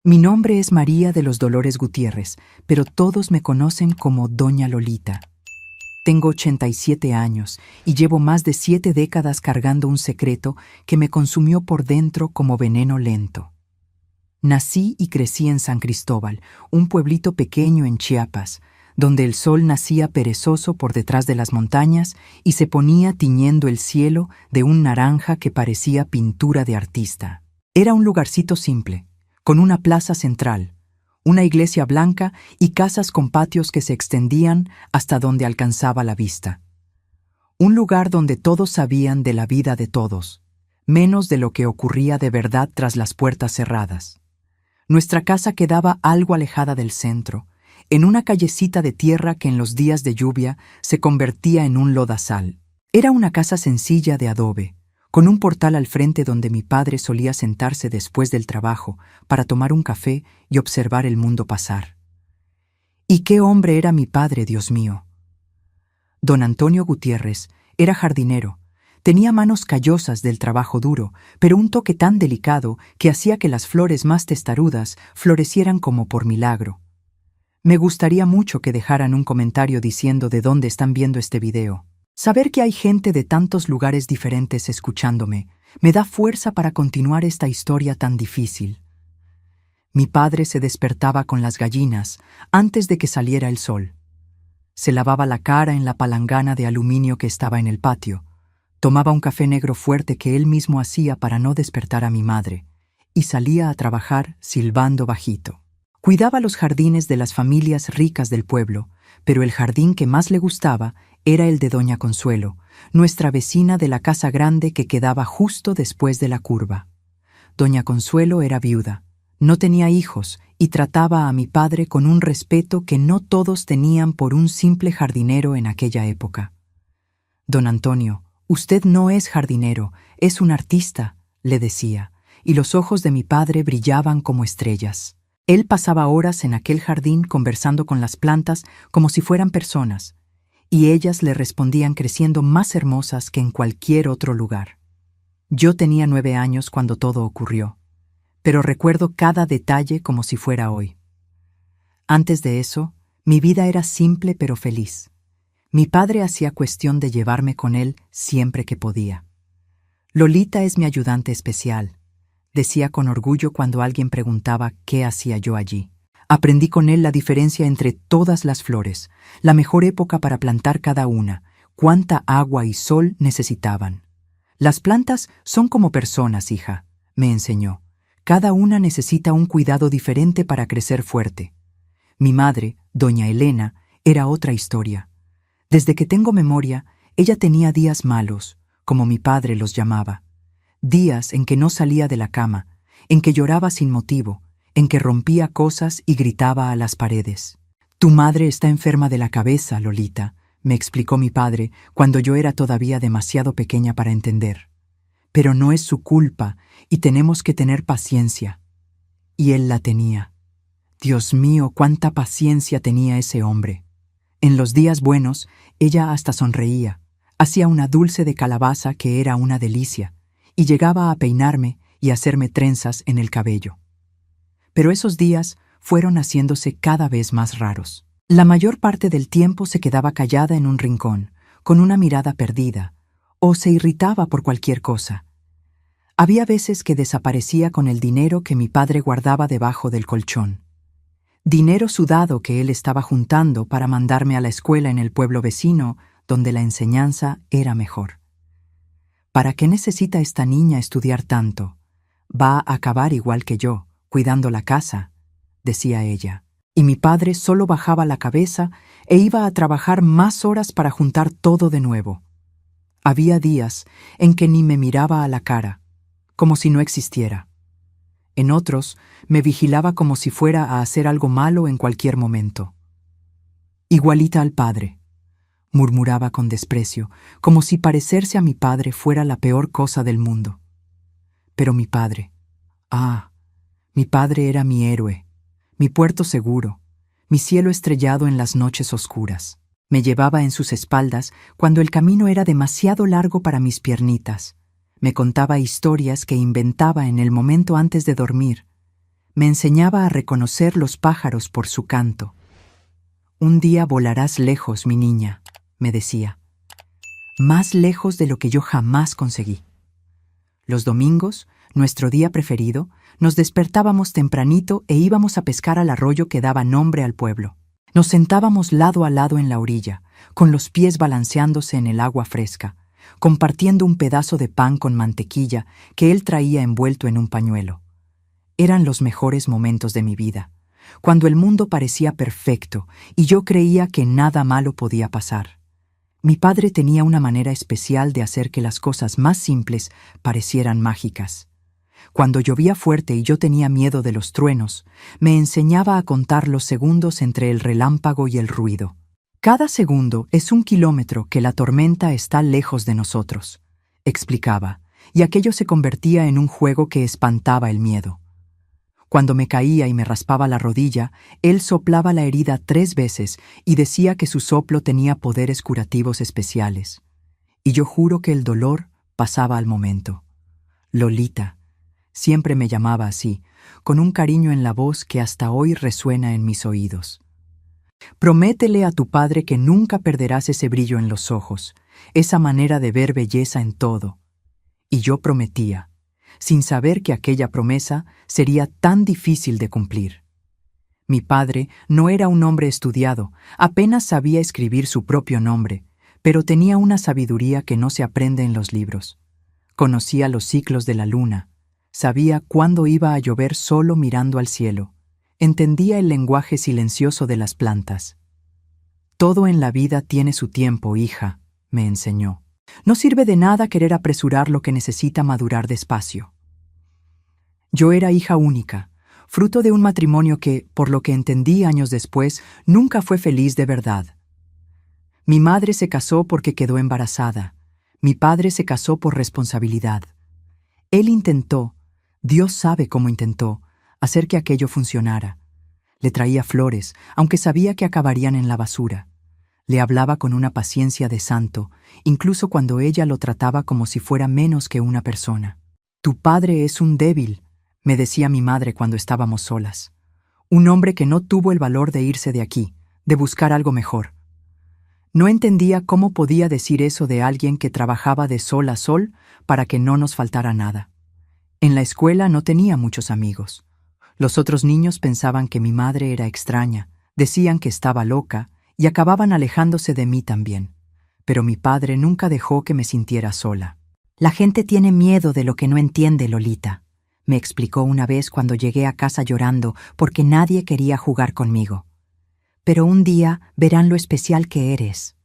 Mi nombre es María de los Dolores Gutiérrez, pero todos me conocen como Doña Lolita. Tengo 87 años y llevo más de 7 décadas cargando un secreto que me consumió por dentro como veneno lento. Nací y crecí en San Cristóbal, un pueblito pequeño en Chiapas, donde el sol nacía perezoso por detrás de las montañas y se ponía tiñendo el cielo de un naranja que parecía pintura de artista. Era un lugarcito simple, con una plaza central, una iglesia blanca y casas con patios que se extendían hasta donde alcanzaba la vista. Un lugar donde todos sabían de la vida de todos, menos de lo que ocurría de verdad tras las puertas cerradas. Nuestra casa quedaba algo alejada del centro, en una callecita de tierra que en los días de lluvia se convertía en un lodazal. Era una casa sencilla de adobe, con un portal al frente donde mi padre solía sentarse después del trabajo para tomar un café y observar el mundo pasar. ¿Y qué hombre era mi padre, Dios mío? Don Antonio Gutiérrez era jardinero. Tenía manos callosas del trabajo duro, pero un toque tan delicado que hacía que las flores más testarudas florecieran como por milagro. Me gustaría mucho que dejaran un comentario diciendo de dónde están viendo este video. Saber que hay gente de tantos lugares diferentes escuchándome me da fuerza para continuar esta historia tan difícil. Mi padre se despertaba con las gallinas antes de que saliera el sol. Se lavaba la cara en la palangana de aluminio que estaba en el patio. Tomaba un café negro fuerte que él mismo hacía para no despertar a mi madre, y salía a trabajar silbando bajito. Cuidaba los jardines de las familias ricas del pueblo, pero el jardín que más le gustaba era el de Doña Consuelo, nuestra vecina de la casa grande que quedaba justo después de la curva. Doña Consuelo era viuda, no tenía hijos y trataba a mi padre con un respeto que no todos tenían por un simple jardinero en aquella época. Don Antonio, usted no es jardinero, es un artista, le decía, y los ojos de mi padre brillaban como estrellas. Él pasaba horas en aquel jardín conversando con las plantas como si fueran personas, y ellas le respondían creciendo más hermosas que en cualquier otro lugar. Yo tenía 9 años cuando todo ocurrió, pero recuerdo cada detalle como si fuera hoy. Antes de eso, mi vida era simple pero feliz. Mi padre hacía cuestión de llevarme con él siempre que podía. Lolita es mi ayudante especial, decía con orgullo cuando alguien preguntaba qué hacía yo allí. Aprendí con él la diferencia entre todas las flores, la mejor época para plantar cada una, cuánta agua y sol necesitaban. Las plantas son como personas, hija, me enseñó. Cada una necesita un cuidado diferente para crecer fuerte. Mi madre, doña Elena, era otra historia. Desde que tengo memoria, ella tenía días malos, como mi padre los llamaba. Días en que no salía de la cama, en que lloraba sin motivo, en que rompía cosas y gritaba a las paredes. «Tu madre está enferma de la cabeza, Lolita», me explicó mi padre cuando yo era todavía demasiado pequeña para entender. «Pero no es su culpa y tenemos que tener paciencia». Y él la tenía. Dios mío, cuánta paciencia tenía ese hombre. En los días buenos, ella hasta sonreía, hacía una dulce de calabaza que era una delicia, y llegaba a peinarme y hacerme trenzas en el cabello. Pero esos días fueron haciéndose cada vez más raros. La mayor parte del tiempo se quedaba callada en un rincón, con una mirada perdida, o se irritaba por cualquier cosa. Había veces que desaparecía con el dinero que mi padre guardaba debajo del colchón. Dinero sudado que él estaba juntando para mandarme a la escuela en el pueblo vecino, donde la enseñanza era mejor. ¿Para qué necesita esta niña estudiar tanto? Va a acabar igual que yo, cuidando la casa, decía ella. Y mi padre solo bajaba la cabeza e iba a trabajar más horas para juntar todo de nuevo. Había días en que ni me miraba a la cara, como si no existiera. En otros, me vigilaba como si fuera a hacer algo malo en cualquier momento. «Igualita al padre», murmuraba con desprecio, como si parecerse a mi padre fuera la peor cosa del mundo. Pero mi padre, mi padre era mi héroe, mi puerto seguro, mi cielo estrellado en las noches oscuras. Me llevaba en sus espaldas cuando el camino era demasiado largo para mis piernitas. Me contaba historias que inventaba en el momento antes de dormir. Me enseñaba a reconocer los pájaros por su canto. Un día volarás lejos, mi niña, me decía. Más lejos de lo que yo jamás conseguí. Los domingos, nuestro día preferido, nos despertábamos tempranito e íbamos a pescar al arroyo que daba nombre al pueblo. Nos sentábamos lado a lado en la orilla, con los pies balanceándose en el agua fresca, compartiendo un pedazo de pan con mantequilla que él traía envuelto en un pañuelo. Eran los mejores momentos de mi vida, cuando el mundo parecía perfecto y yo creía que nada malo podía pasar. Mi padre tenía una manera especial de hacer que las cosas más simples parecieran mágicas. Cuando llovía fuerte y yo tenía miedo de los truenos, me enseñaba a contar los segundos entre el relámpago y el ruido. Cada segundo es 1 kilómetro que la tormenta está lejos de nosotros, explicaba, y aquello se convertía en un juego que espantaba el miedo. Cuando me caía y me raspaba la rodilla, él soplaba la herida 3 veces y decía que su soplo tenía poderes curativos especiales. Y yo juro que el dolor pasaba al momento. Lolita, siempre me llamaba así, con un cariño en la voz que hasta hoy resuena en mis oídos. Prométele a tu padre que nunca perderás ese brillo en los ojos, esa manera de ver belleza en todo. Y yo prometía, sin saber que aquella promesa sería tan difícil de cumplir. Mi padre no era un hombre estudiado, apenas sabía escribir su propio nombre, pero tenía una sabiduría que no se aprende en los libros. Conocía los ciclos de la luna, sabía cuándo iba a llover solo mirando al cielo, entendía el lenguaje silencioso de las plantas. Todo en la vida tiene su tiempo, hija, me enseñó. No sirve de nada querer apresurar lo que necesita madurar despacio. Yo era hija única, fruto de un matrimonio que, por lo que entendí años después, nunca fue feliz de verdad. Mi madre se casó porque quedó embarazada. Mi padre se casó por responsabilidad. Él intentó, Dios sabe cómo intentó, hacer que aquello funcionara. Le traía flores, aunque sabía que acabarían en la basura. Le hablaba con una paciencia de santo, incluso cuando ella lo trataba como si fuera menos que una persona. Tu padre es un débil, me decía mi madre cuando estábamos solas. Un hombre que no tuvo el valor de irse de aquí, de buscar algo mejor. No entendía cómo podía decir eso de alguien que trabajaba de sol a sol para que no nos faltara nada. En la escuela no tenía muchos amigos. Los otros niños pensaban que mi madre era extraña, decían que estaba loca, y acababan alejándose de mí también. Pero mi padre nunca dejó que me sintiera sola. La gente tiene miedo de lo que no entiende, Lolita, me explicó una vez cuando llegué a casa llorando porque nadie quería jugar conmigo. Pero un día verán lo especial que eres.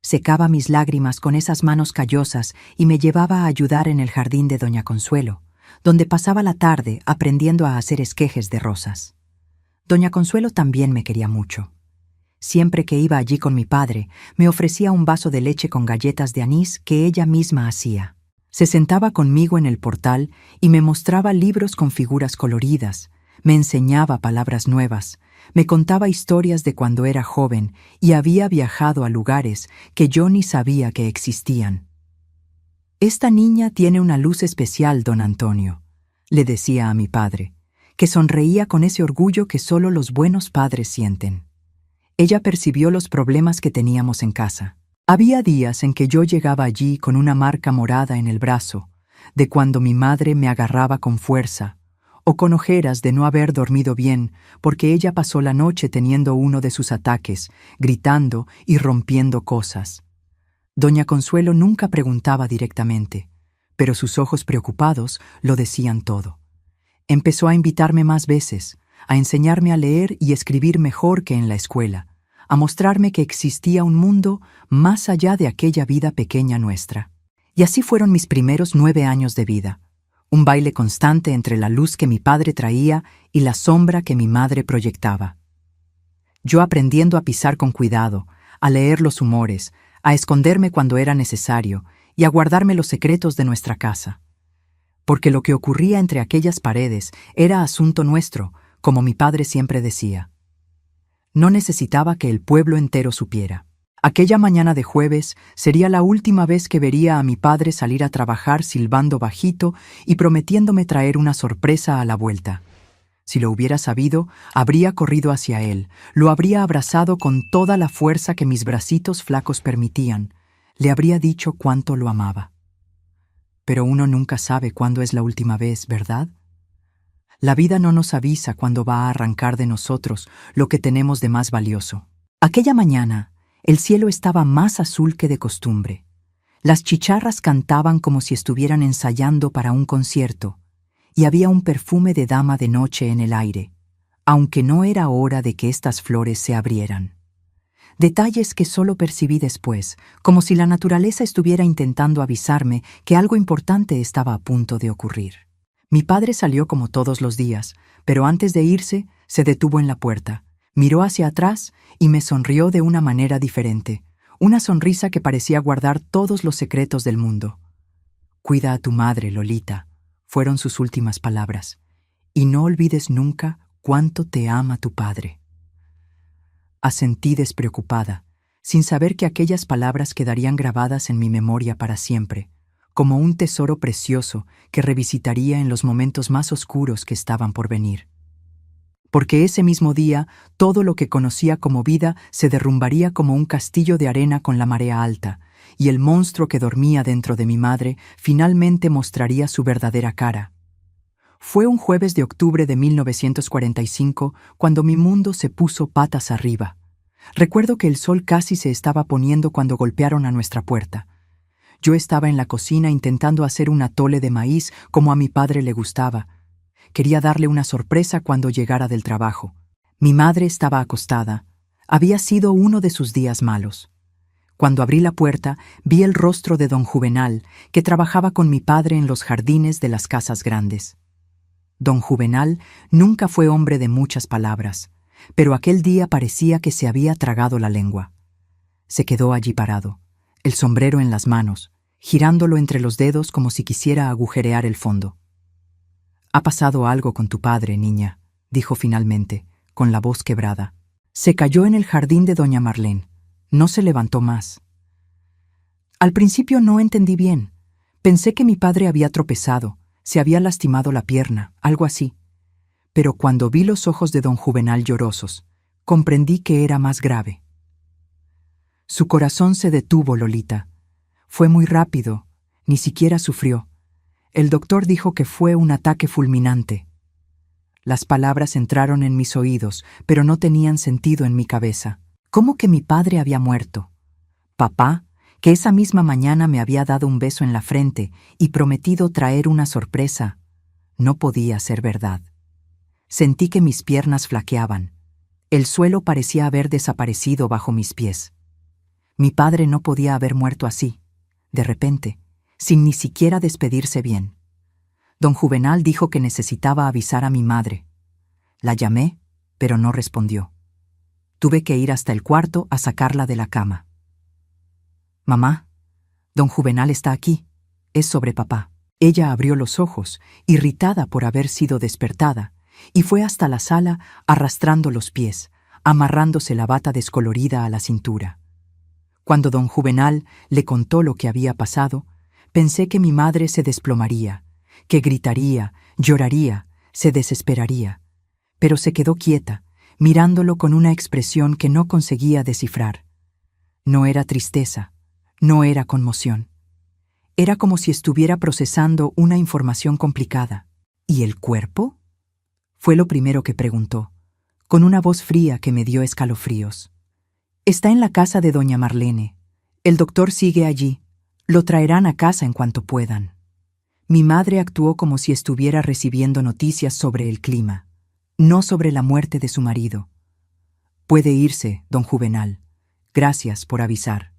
Secaba mis lágrimas con esas manos callosas y me llevaba a ayudar en el jardín de Doña Consuelo, donde pasaba la tarde aprendiendo a hacer esquejes de rosas. Doña Consuelo también me quería mucho. Siempre que iba allí con mi padre, me ofrecía un vaso de leche con galletas de anís que ella misma hacía. Se sentaba conmigo en el portal y me mostraba libros con figuras coloridas, me enseñaba palabras nuevas, me contaba historias de cuando era joven y había viajado a lugares que yo ni sabía que existían. «Esta niña tiene una luz especial, don Antonio», le decía a mi padre, que sonreía con ese orgullo que solo los buenos padres sienten. Ella percibió los problemas que teníamos en casa. Había días en que yo llegaba allí con una marca morada en el brazo, de cuando mi madre me agarraba con fuerza, o con ojeras de no haber dormido bien, porque ella pasó la noche teniendo uno de sus ataques, gritando y rompiendo cosas. Doña Consuelo nunca preguntaba directamente, pero sus ojos preocupados lo decían todo. Empezó a invitarme más veces, a enseñarme a leer y escribir mejor que en la escuela, a mostrarme que existía un mundo más allá de aquella vida pequeña nuestra. Y así fueron mis primeros 9 años de vida, un baile constante entre la luz que mi padre traía y la sombra que mi madre proyectaba. Yo aprendiendo a pisar con cuidado, a leer los humores, a esconderme cuando era necesario y a guardarme los secretos de nuestra casa. Porque lo que ocurría entre aquellas paredes era asunto nuestro, como mi padre siempre decía. No necesitaba que el pueblo entero supiera. Aquella mañana de jueves sería la última vez que vería a mi padre salir a trabajar silbando bajito y prometiéndome traer una sorpresa a la vuelta. Si lo hubiera sabido, habría corrido hacia él, lo habría abrazado con toda la fuerza que mis bracitos flacos permitían, le habría dicho cuánto lo amaba. Pero uno nunca sabe cuándo es la última vez, ¿verdad? La vida no nos avisa cuándo va a arrancar de nosotros lo que tenemos de más valioso. Aquella mañana, el cielo estaba más azul que de costumbre. Las chicharras cantaban como si estuvieran ensayando para un concierto, y había un perfume de dama de noche en el aire, aunque no era hora de que estas flores se abrieran. Detalles que solo percibí después, como si la naturaleza estuviera intentando avisarme que algo importante estaba a punto de ocurrir. Mi padre salió como todos los días, pero antes de irse, se detuvo en la puerta, miró hacia atrás y me sonrió de una manera diferente, una sonrisa que parecía guardar todos los secretos del mundo. «Cuida a tu madre, Lolita», fueron sus últimas palabras, «y no olvides nunca cuánto te ama tu padre». Asentí despreocupada, sin saber que aquellas palabras quedarían grabadas en mi memoria para siempre, como un tesoro precioso que revisitaría en los momentos más oscuros que estaban por venir. Porque ese mismo día, todo lo que conocía como vida se derrumbaría como un castillo de arena con la marea alta, y el monstruo que dormía dentro de mi madre finalmente mostraría su verdadera cara. Fue un jueves de octubre de 1945 cuando mi mundo se puso patas arriba. Recuerdo que el sol casi se estaba poniendo cuando golpearon a nuestra puerta. Yo estaba en la cocina intentando hacer un atole de maíz como a mi padre le gustaba. Quería darle una sorpresa cuando llegara del trabajo. Mi madre estaba acostada. Había sido uno de sus días malos. Cuando abrí la puerta, vi el rostro de don Juvenal, que trabajaba con mi padre en los jardines de las casas grandes. Don Juvenal nunca fue hombre de muchas palabras, pero aquel día parecía que se había tragado la lengua. Se quedó allí parado, el sombrero en las manos, girándolo entre los dedos como si quisiera agujerear el fondo. «Ha pasado algo con tu padre, niña», dijo finalmente, con la voz quebrada. «Se cayó en el jardín de doña Marlene. No se levantó más». Al principio no entendí bien. Pensé que mi padre había tropezado, se había lastimado la pierna, algo así. Pero cuando vi los ojos de don Juvenal llorosos, comprendí que era más grave. Su corazón se detuvo, Lolita. Fue muy rápido, ni siquiera sufrió. El doctor dijo que fue un ataque fulminante. Las palabras entraron en mis oídos, pero no tenían sentido en mi cabeza. ¿Cómo que mi padre había muerto? Papá, que esa misma mañana me había dado un beso en la frente y prometido traer una sorpresa, no podía ser verdad. Sentí que mis piernas flaqueaban. El suelo parecía haber desaparecido bajo mis pies. Mi padre no podía haber muerto así, de repente, sin ni siquiera despedirse bien. Don Juvenal dijo que necesitaba avisar a mi madre. La llamé, pero no respondió. Tuve que ir hasta el cuarto a sacarla de la cama. «Mamá, don Juvenal está aquí. Es sobre papá». Ella abrió los ojos, irritada por haber sido despertada, y fue hasta la sala arrastrando los pies, amarrándose la bata descolorida a la cintura. Cuando don Juvenal le contó lo que había pasado, pensé que mi madre se desplomaría, que gritaría, lloraría, se desesperaría, pero se quedó quieta, mirándolo con una expresión que no conseguía descifrar. No era tristeza, no era conmoción. Era como si estuviera procesando una información complicada. ¿Y el cuerpo?, fue lo primero que preguntó, con una voz fría que me dio escalofríos. «Está en la casa de doña Marlene. El doctor sigue allí. Lo traerán a casa en cuanto puedan». Mi madre actuó como si estuviera recibiendo noticias sobre el clima, no sobre la muerte de su marido. «Puede irse, don Juvenal. Gracias por avisar».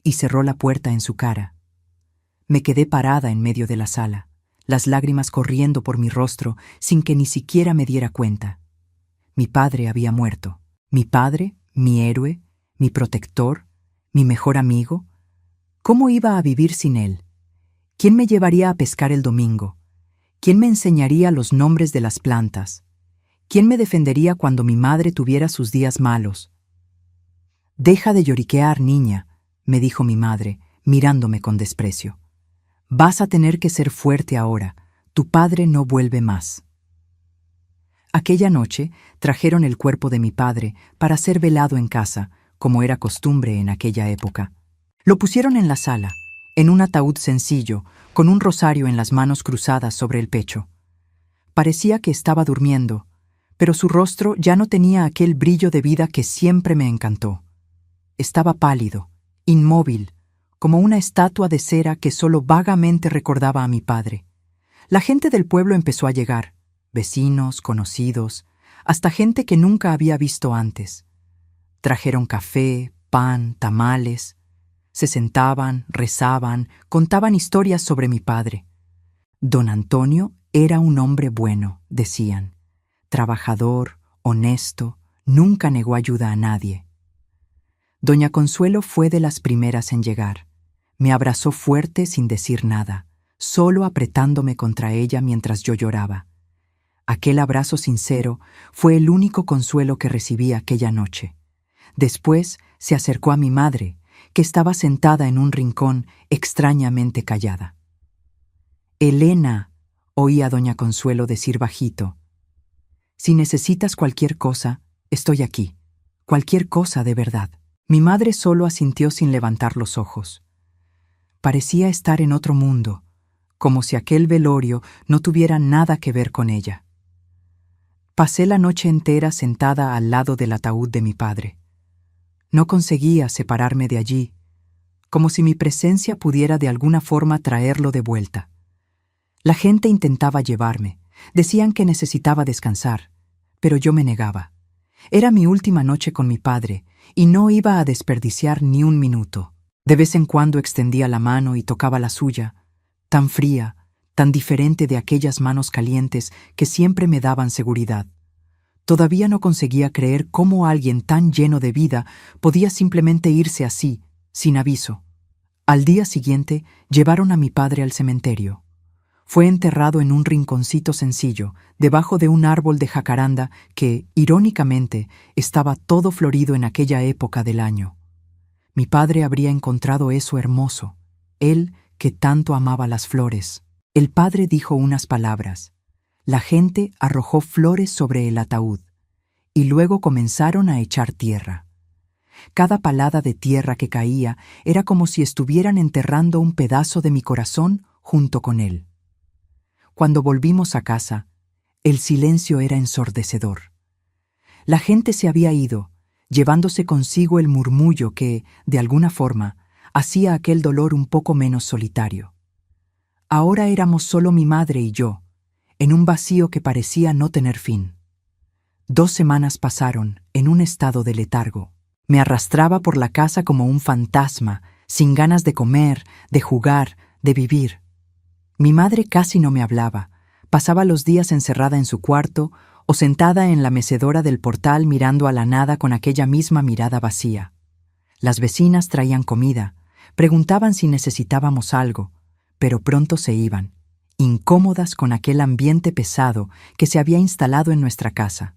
Y cerró la puerta en su cara. Me quedé parada en medio de la sala, las lágrimas corriendo por mi rostro sin que ni siquiera me diera cuenta. Mi padre había muerto. Mi padre, mi héroe, mi protector, mi mejor amigo. ¿Cómo iba a vivir sin él? ¿Quién me llevaría a pescar el domingo? ¿Quién me enseñaría los nombres de las plantas? ¿Quién me defendería cuando mi madre tuviera sus días malos? «Deja de lloriquear, niña», me dijo mi madre, mirándome con desprecio. «Vas a tener que ser fuerte ahora. Tu padre no vuelve más». Aquella noche trajeron el cuerpo de mi padre para ser velado en casa, como era costumbre en aquella época. Lo pusieron en la sala, en un ataúd sencillo, con un rosario en las manos cruzadas sobre el pecho. Parecía que estaba durmiendo, pero su rostro ya no tenía aquel brillo de vida que siempre me encantó. Estaba pálido, inmóvil, como una estatua de cera que solo vagamente recordaba a mi padre. La gente del pueblo empezó a llegar, vecinos, conocidos, hasta gente que nunca había visto antes. Trajeron café, pan, tamales. Se sentaban, rezaban, contaban historias sobre mi padre. Don Antonio era un hombre bueno, decían. Trabajador, honesto, nunca negó ayuda a nadie. Doña Consuelo fue de las primeras en llegar. Me abrazó fuerte sin decir nada, solo apretándome contra ella mientras yo lloraba. Aquel abrazo sincero fue el único consuelo que recibí aquella noche. Después se acercó a mi madre, que estaba sentada en un rincón extrañamente callada. «Elena», oí a doña Consuelo decir bajito, «si necesitas cualquier cosa, estoy aquí. Cualquier cosa de verdad». Mi madre solo asintió sin levantar los ojos. Parecía estar en otro mundo, como si aquel velorio no tuviera nada que ver con ella. Pasé la noche entera sentada al lado del ataúd de mi padre. No conseguía separarme de allí, como si mi presencia pudiera de alguna forma traerlo de vuelta. La gente intentaba llevarme, decían que necesitaba descansar, pero yo me negaba. Era mi última noche con mi padre, y no iba a desperdiciar ni un minuto. De vez en cuando extendía la mano y tocaba la suya, tan fría, tan diferente de aquellas manos calientes que siempre me daban seguridad. Todavía no conseguía creer cómo alguien tan lleno de vida podía simplemente irse así, sin aviso. Al día siguiente llevaron a mi padre al cementerio. Fue enterrado en un rinconcito sencillo, debajo de un árbol de jacaranda que, irónicamente, estaba todo florido en aquella época del año. Mi padre habría encontrado eso hermoso, él que tanto amaba las flores. El padre dijo unas palabras. La gente arrojó flores sobre el ataúd, y luego comenzaron a echar tierra. Cada palada de tierra que caía era como si estuvieran enterrando un pedazo de mi corazón junto con él. Cuando volvimos a casa, el silencio era ensordecedor. La gente se había ido, llevándose consigo el murmullo que, de alguna forma, hacía aquel dolor un poco menos solitario. Ahora éramos solo mi madre y yo, en un vacío que parecía no tener fin. 2 semanas pasaron en un estado de letargo. Me arrastraba por la casa como un fantasma, sin ganas de comer, de jugar, de vivir. Mi madre casi no me hablaba. Pasaba los días encerrada en su cuarto o sentada en la mecedora del portal mirando a la nada con aquella misma mirada vacía. Las vecinas traían comida, preguntaban si necesitábamos algo, pero pronto se iban, incómodas con aquel ambiente pesado que se había instalado en nuestra casa.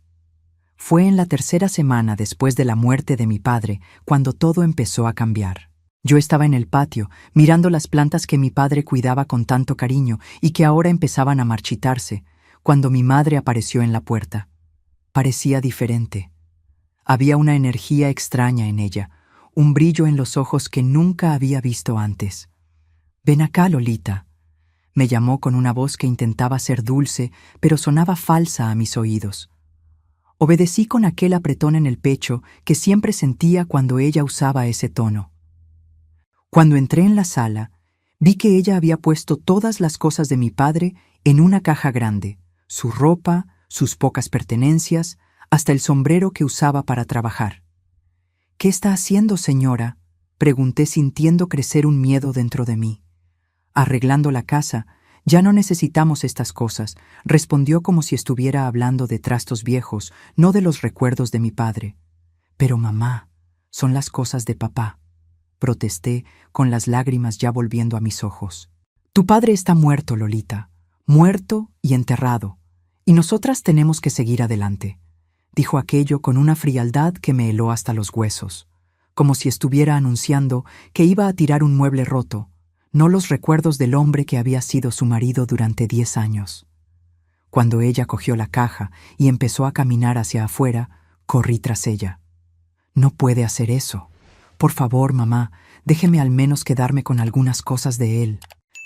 Fue en la 3ª semana después de la muerte de mi padre cuando todo empezó a cambiar. Yo estaba en el patio, mirando las plantas que mi padre cuidaba con tanto cariño y que ahora empezaban a marchitarse, cuando mi madre apareció en la puerta. Parecía diferente. Había una energía extraña en ella, un brillo en los ojos que nunca había visto antes. «Ven acá, Lolita», me llamó con una voz que intentaba ser dulce, pero sonaba falsa a mis oídos. Obedecí con aquel apretón en el pecho que siempre sentía cuando ella usaba ese tono. Cuando entré en la sala, vi que ella había puesto todas las cosas de mi padre en una caja grande, su ropa, sus pocas pertenencias, hasta el sombrero que usaba para trabajar. «¿Qué está haciendo, señora?», pregunté sintiendo crecer un miedo dentro de mí. «Arreglando la casa. Ya no necesitamos estas cosas», respondió como si estuviera hablando de trastos viejos, no de los recuerdos de mi padre. «Pero mamá, son las cosas de papá», protesté, con las lágrimas ya volviendo a mis ojos. «Tu padre está muerto, Lolita, muerto y enterrado, y nosotras tenemos que seguir adelante», dijo aquello con una frialdad que me heló hasta los huesos, como si estuviera anunciando que iba a tirar un mueble roto, no los recuerdos del hombre que había sido su marido durante 10 años. Cuando ella cogió la caja y empezó a caminar hacia afuera, corrí tras ella. No puede hacer eso. Por favor, mamá, déjeme al menos quedarme con algunas cosas de él.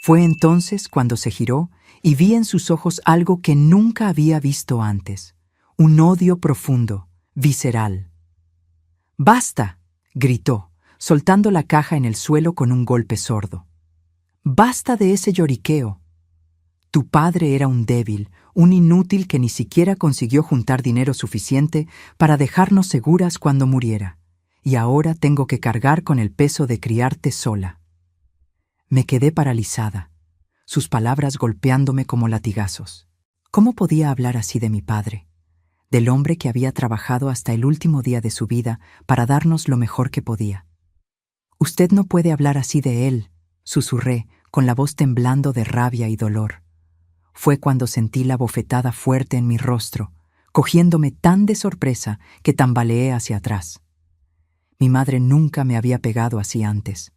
Fue entonces cuando se giró y vi en sus ojos algo que nunca había visto antes. Un odio profundo, visceral. ¡Basta!, gritó, soltando la caja en el suelo con un golpe sordo. ¡Basta de ese lloriqueo! Tu padre era un débil, un inútil que ni siquiera consiguió juntar dinero suficiente para dejarnos seguras cuando muriera, y ahora tengo que cargar con el peso de criarte sola. Me quedé paralizada, sus palabras golpeándome como latigazos. ¿Cómo podía hablar así de mi padre? Del hombre que había trabajado hasta el último día de su vida para darnos lo mejor que podía. Usted no puede hablar así de él, susurré, con la voz temblando de rabia y dolor. Fue cuando sentí la bofetada fuerte en mi rostro, cogiéndome tan de sorpresa que tambaleé hacia atrás. Mi madre nunca me había pegado así antes.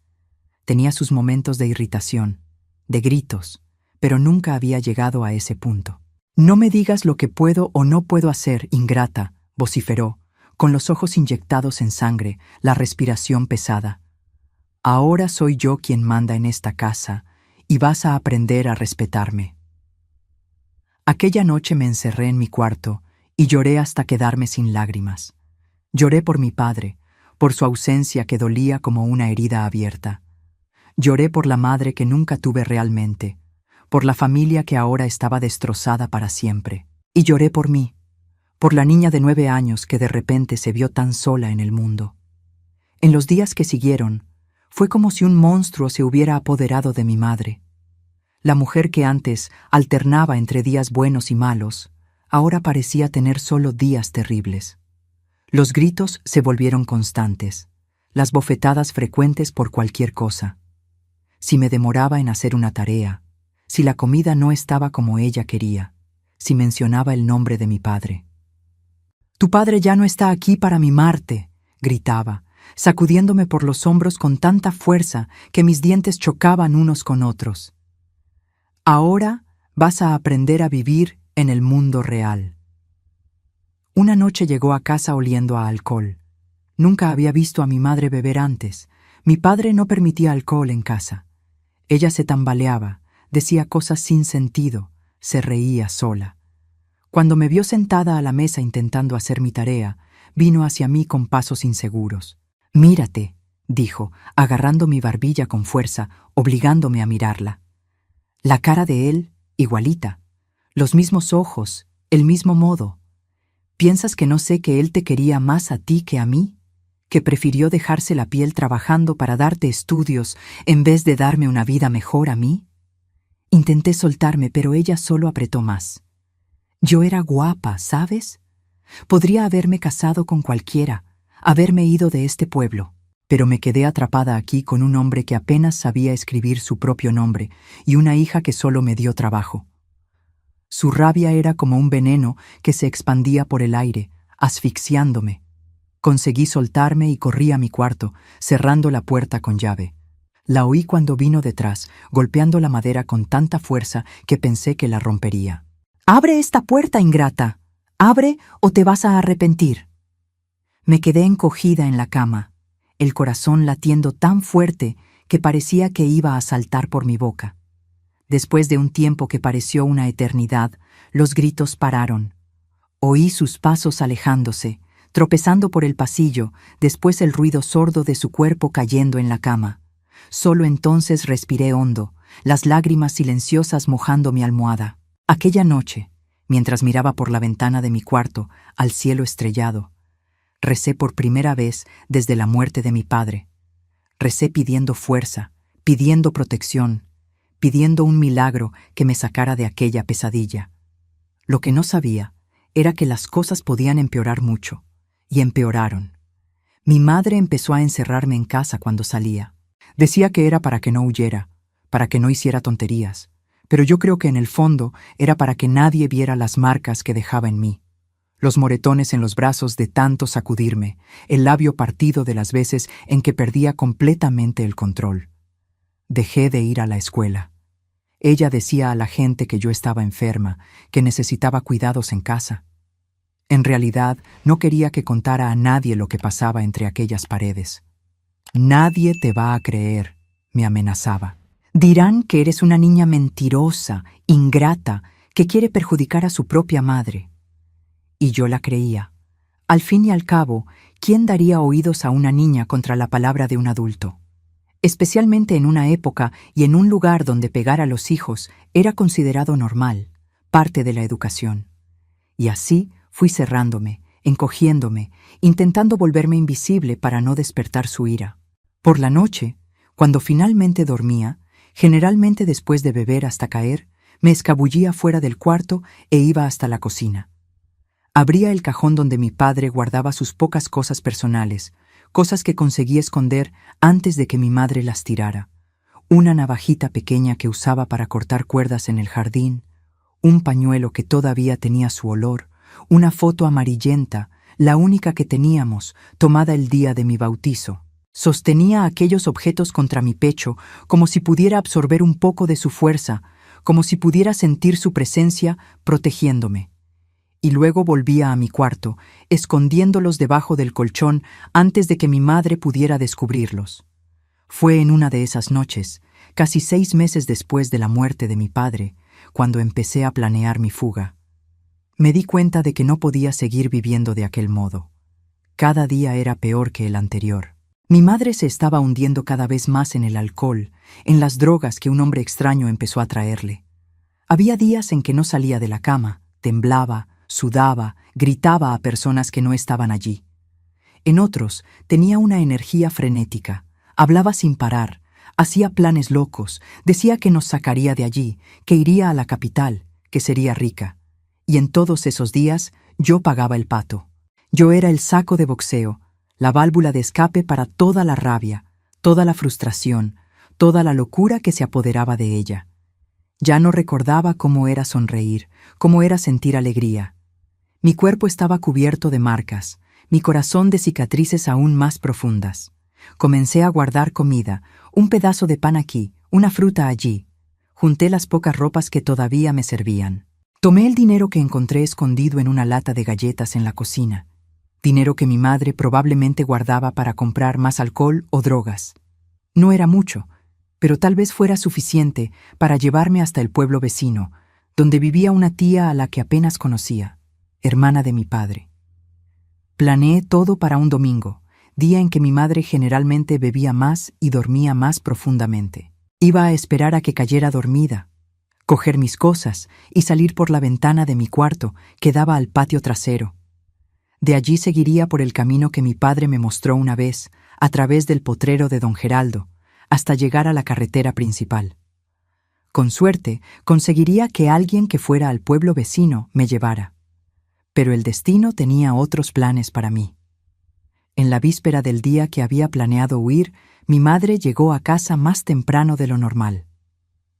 Tenía sus momentos de irritación, de gritos, pero nunca había llegado a ese punto. «No me digas lo que puedo o no puedo hacer, ingrata», vociferó, con los ojos inyectados en sangre, la respiración pesada. «Ahora soy yo quien manda en esta casa, y vas a aprender a respetarme». Aquella noche me encerré en mi cuarto y lloré hasta quedarme sin lágrimas. Lloré por mi padre, por su ausencia que dolía como una herida abierta. Lloré por la madre que nunca tuve realmente, por la familia que ahora estaba destrozada para siempre. Y lloré por mí, por la niña de 9 años que de repente se vio tan sola en el mundo. En los días que siguieron, fue como si un monstruo se hubiera apoderado de mi madre. La mujer que antes alternaba entre días buenos y malos, ahora parecía tener solo días terribles. Los gritos se volvieron constantes, las bofetadas frecuentes por cualquier cosa. Si me demoraba en hacer una tarea, si la comida no estaba como ella quería, si mencionaba el nombre de mi padre. «Tu padre ya no está aquí para mimarte», gritaba, sacudiéndome por los hombros con tanta fuerza que mis dientes chocaban unos con otros. «Ahora vas a aprender a vivir en el mundo real». Una noche llegó a casa oliendo a alcohol. Nunca había visto a mi madre beber antes. Mi padre no permitía alcohol en casa. Ella se tambaleaba, decía cosas sin sentido, se reía sola. Cuando me vio sentada a la mesa intentando hacer mi tarea, vino hacia mí con pasos inseguros. «Mírate», dijo, agarrando mi barbilla con fuerza, obligándome a mirarla. La cara de él, igualita. Los mismos ojos, el mismo modo. ¿Piensas que no sé que él te quería más a ti que a mí? ¿Que prefirió dejarse la piel trabajando para darte estudios en vez de darme una vida mejor a mí? Intenté soltarme, pero ella solo apretó más. Yo era guapa, ¿sabes? Podría haberme casado con cualquiera, haberme ido de este pueblo, pero me quedé atrapada aquí con un hombre que apenas sabía escribir su propio nombre y una hija que solo me dio trabajo. Su rabia era como un veneno que se expandía por el aire, asfixiándome. Conseguí soltarme y corrí a mi cuarto, cerrando la puerta con llave. La oí cuando vino detrás, golpeando la madera con tanta fuerza que pensé que la rompería. «¡Abre esta puerta, ingrata! ¡Abre o te vas a arrepentir!». Me quedé encogida en la cama, el corazón latiendo tan fuerte que parecía que iba a saltar por mi boca. Después de un tiempo que pareció una eternidad, los gritos pararon. Oí sus pasos alejándose, tropezando por el pasillo, después el ruido sordo de su cuerpo cayendo en la cama. Solo entonces respiré hondo, las lágrimas silenciosas mojando mi almohada. Aquella noche, mientras miraba por la ventana de mi cuarto al cielo estrellado, recé por primera vez desde la muerte de mi padre. Recé pidiendo fuerza, pidiendo protección, pidiendo un milagro que me sacara de aquella pesadilla. Lo que no sabía era que las cosas podían empeorar mucho, y empeoraron. Mi madre empezó a encerrarme en casa cuando salía. Decía que era para que no huyera, para que no hiciera tonterías, pero yo creo que en el fondo era para que nadie viera las marcas que dejaba en mí. Los moretones en los brazos de tanto sacudirme, el labio partido de las veces en que perdía completamente el control. Dejé de ir a la escuela. Ella decía a la gente que yo estaba enferma, que necesitaba cuidados en casa. En realidad, no quería que contara a nadie lo que pasaba entre aquellas paredes. Nadie te va a creer, me amenazaba. Dirán que eres una niña mentirosa, ingrata, que quiere perjudicar a su propia madre. Y yo la creía. Al fin y al cabo, ¿quién daría oídos a una niña contra la palabra de un adulto? Especialmente en una época y en un lugar donde pegar a los hijos era considerado normal, parte de la educación. Y así fui cerrándome, encogiéndome, intentando volverme invisible para no despertar su ira. Por la noche, cuando finalmente dormía, generalmente después de beber hasta caer, me escabullía fuera del cuarto e iba hasta la cocina. Abría el cajón donde mi padre guardaba sus pocas cosas personales, cosas que conseguí esconder antes de que mi madre las tirara. Una navajita pequeña que usaba para cortar cuerdas en el jardín, un pañuelo que todavía tenía su olor, una foto amarillenta, la única que teníamos, tomada el día de mi bautizo. Sostenía aquellos objetos contra mi pecho como si pudiera absorber un poco de su fuerza, como si pudiera sentir su presencia protegiéndome. Y luego volvía a mi cuarto, escondiéndolos debajo del colchón antes de que mi madre pudiera descubrirlos. Fue en una de esas noches, casi 6 meses después de la muerte de mi padre, cuando empecé a planear mi fuga. Me di cuenta de que no podía seguir viviendo de aquel modo. Cada día era peor que el anterior. Mi madre se estaba hundiendo cada vez más en el alcohol, en las drogas que un hombre extraño empezó a traerle. Había días en que no salía de la cama, temblaba, sudaba, gritaba a personas que no estaban allí. En otros, tenía una energía frenética, hablaba sin parar, hacía planes locos, decía que nos sacaría de allí, que iría a la capital, que sería rica. Y en todos esos días, yo pagaba el pato. Yo era el saco de boxeo, la válvula de escape para toda la rabia, toda la frustración, toda la locura que se apoderaba de ella. Ya no recordaba cómo era sonreír, cómo era sentir alegría. Mi cuerpo estaba cubierto de marcas, mi corazón de cicatrices aún más profundas. Comencé a guardar comida, un pedazo de pan aquí, una fruta allí. Junté las pocas ropas que todavía me servían. Tomé el dinero que encontré escondido en una lata de galletas en la cocina, dinero que mi madre probablemente guardaba para comprar más alcohol o drogas. No era mucho, pero tal vez fuera suficiente para llevarme hasta el pueblo vecino, donde vivía una tía a la que apenas conocía, hermana de mi padre. Planeé todo para un domingo, día en que mi madre generalmente bebía más y dormía más profundamente. Iba a esperar a que cayera dormida, coger mis cosas y salir por la ventana de mi cuarto que daba al patio trasero. De allí seguiría por el camino que mi padre me mostró una vez, a través del potrero de don Geraldo, hasta llegar a la carretera principal. Con suerte, conseguiría que alguien que fuera al pueblo vecino me llevara. Pero el destino tenía otros planes para mí. En la víspera del día que había planeado huir, mi madre llegó a casa más temprano de lo normal.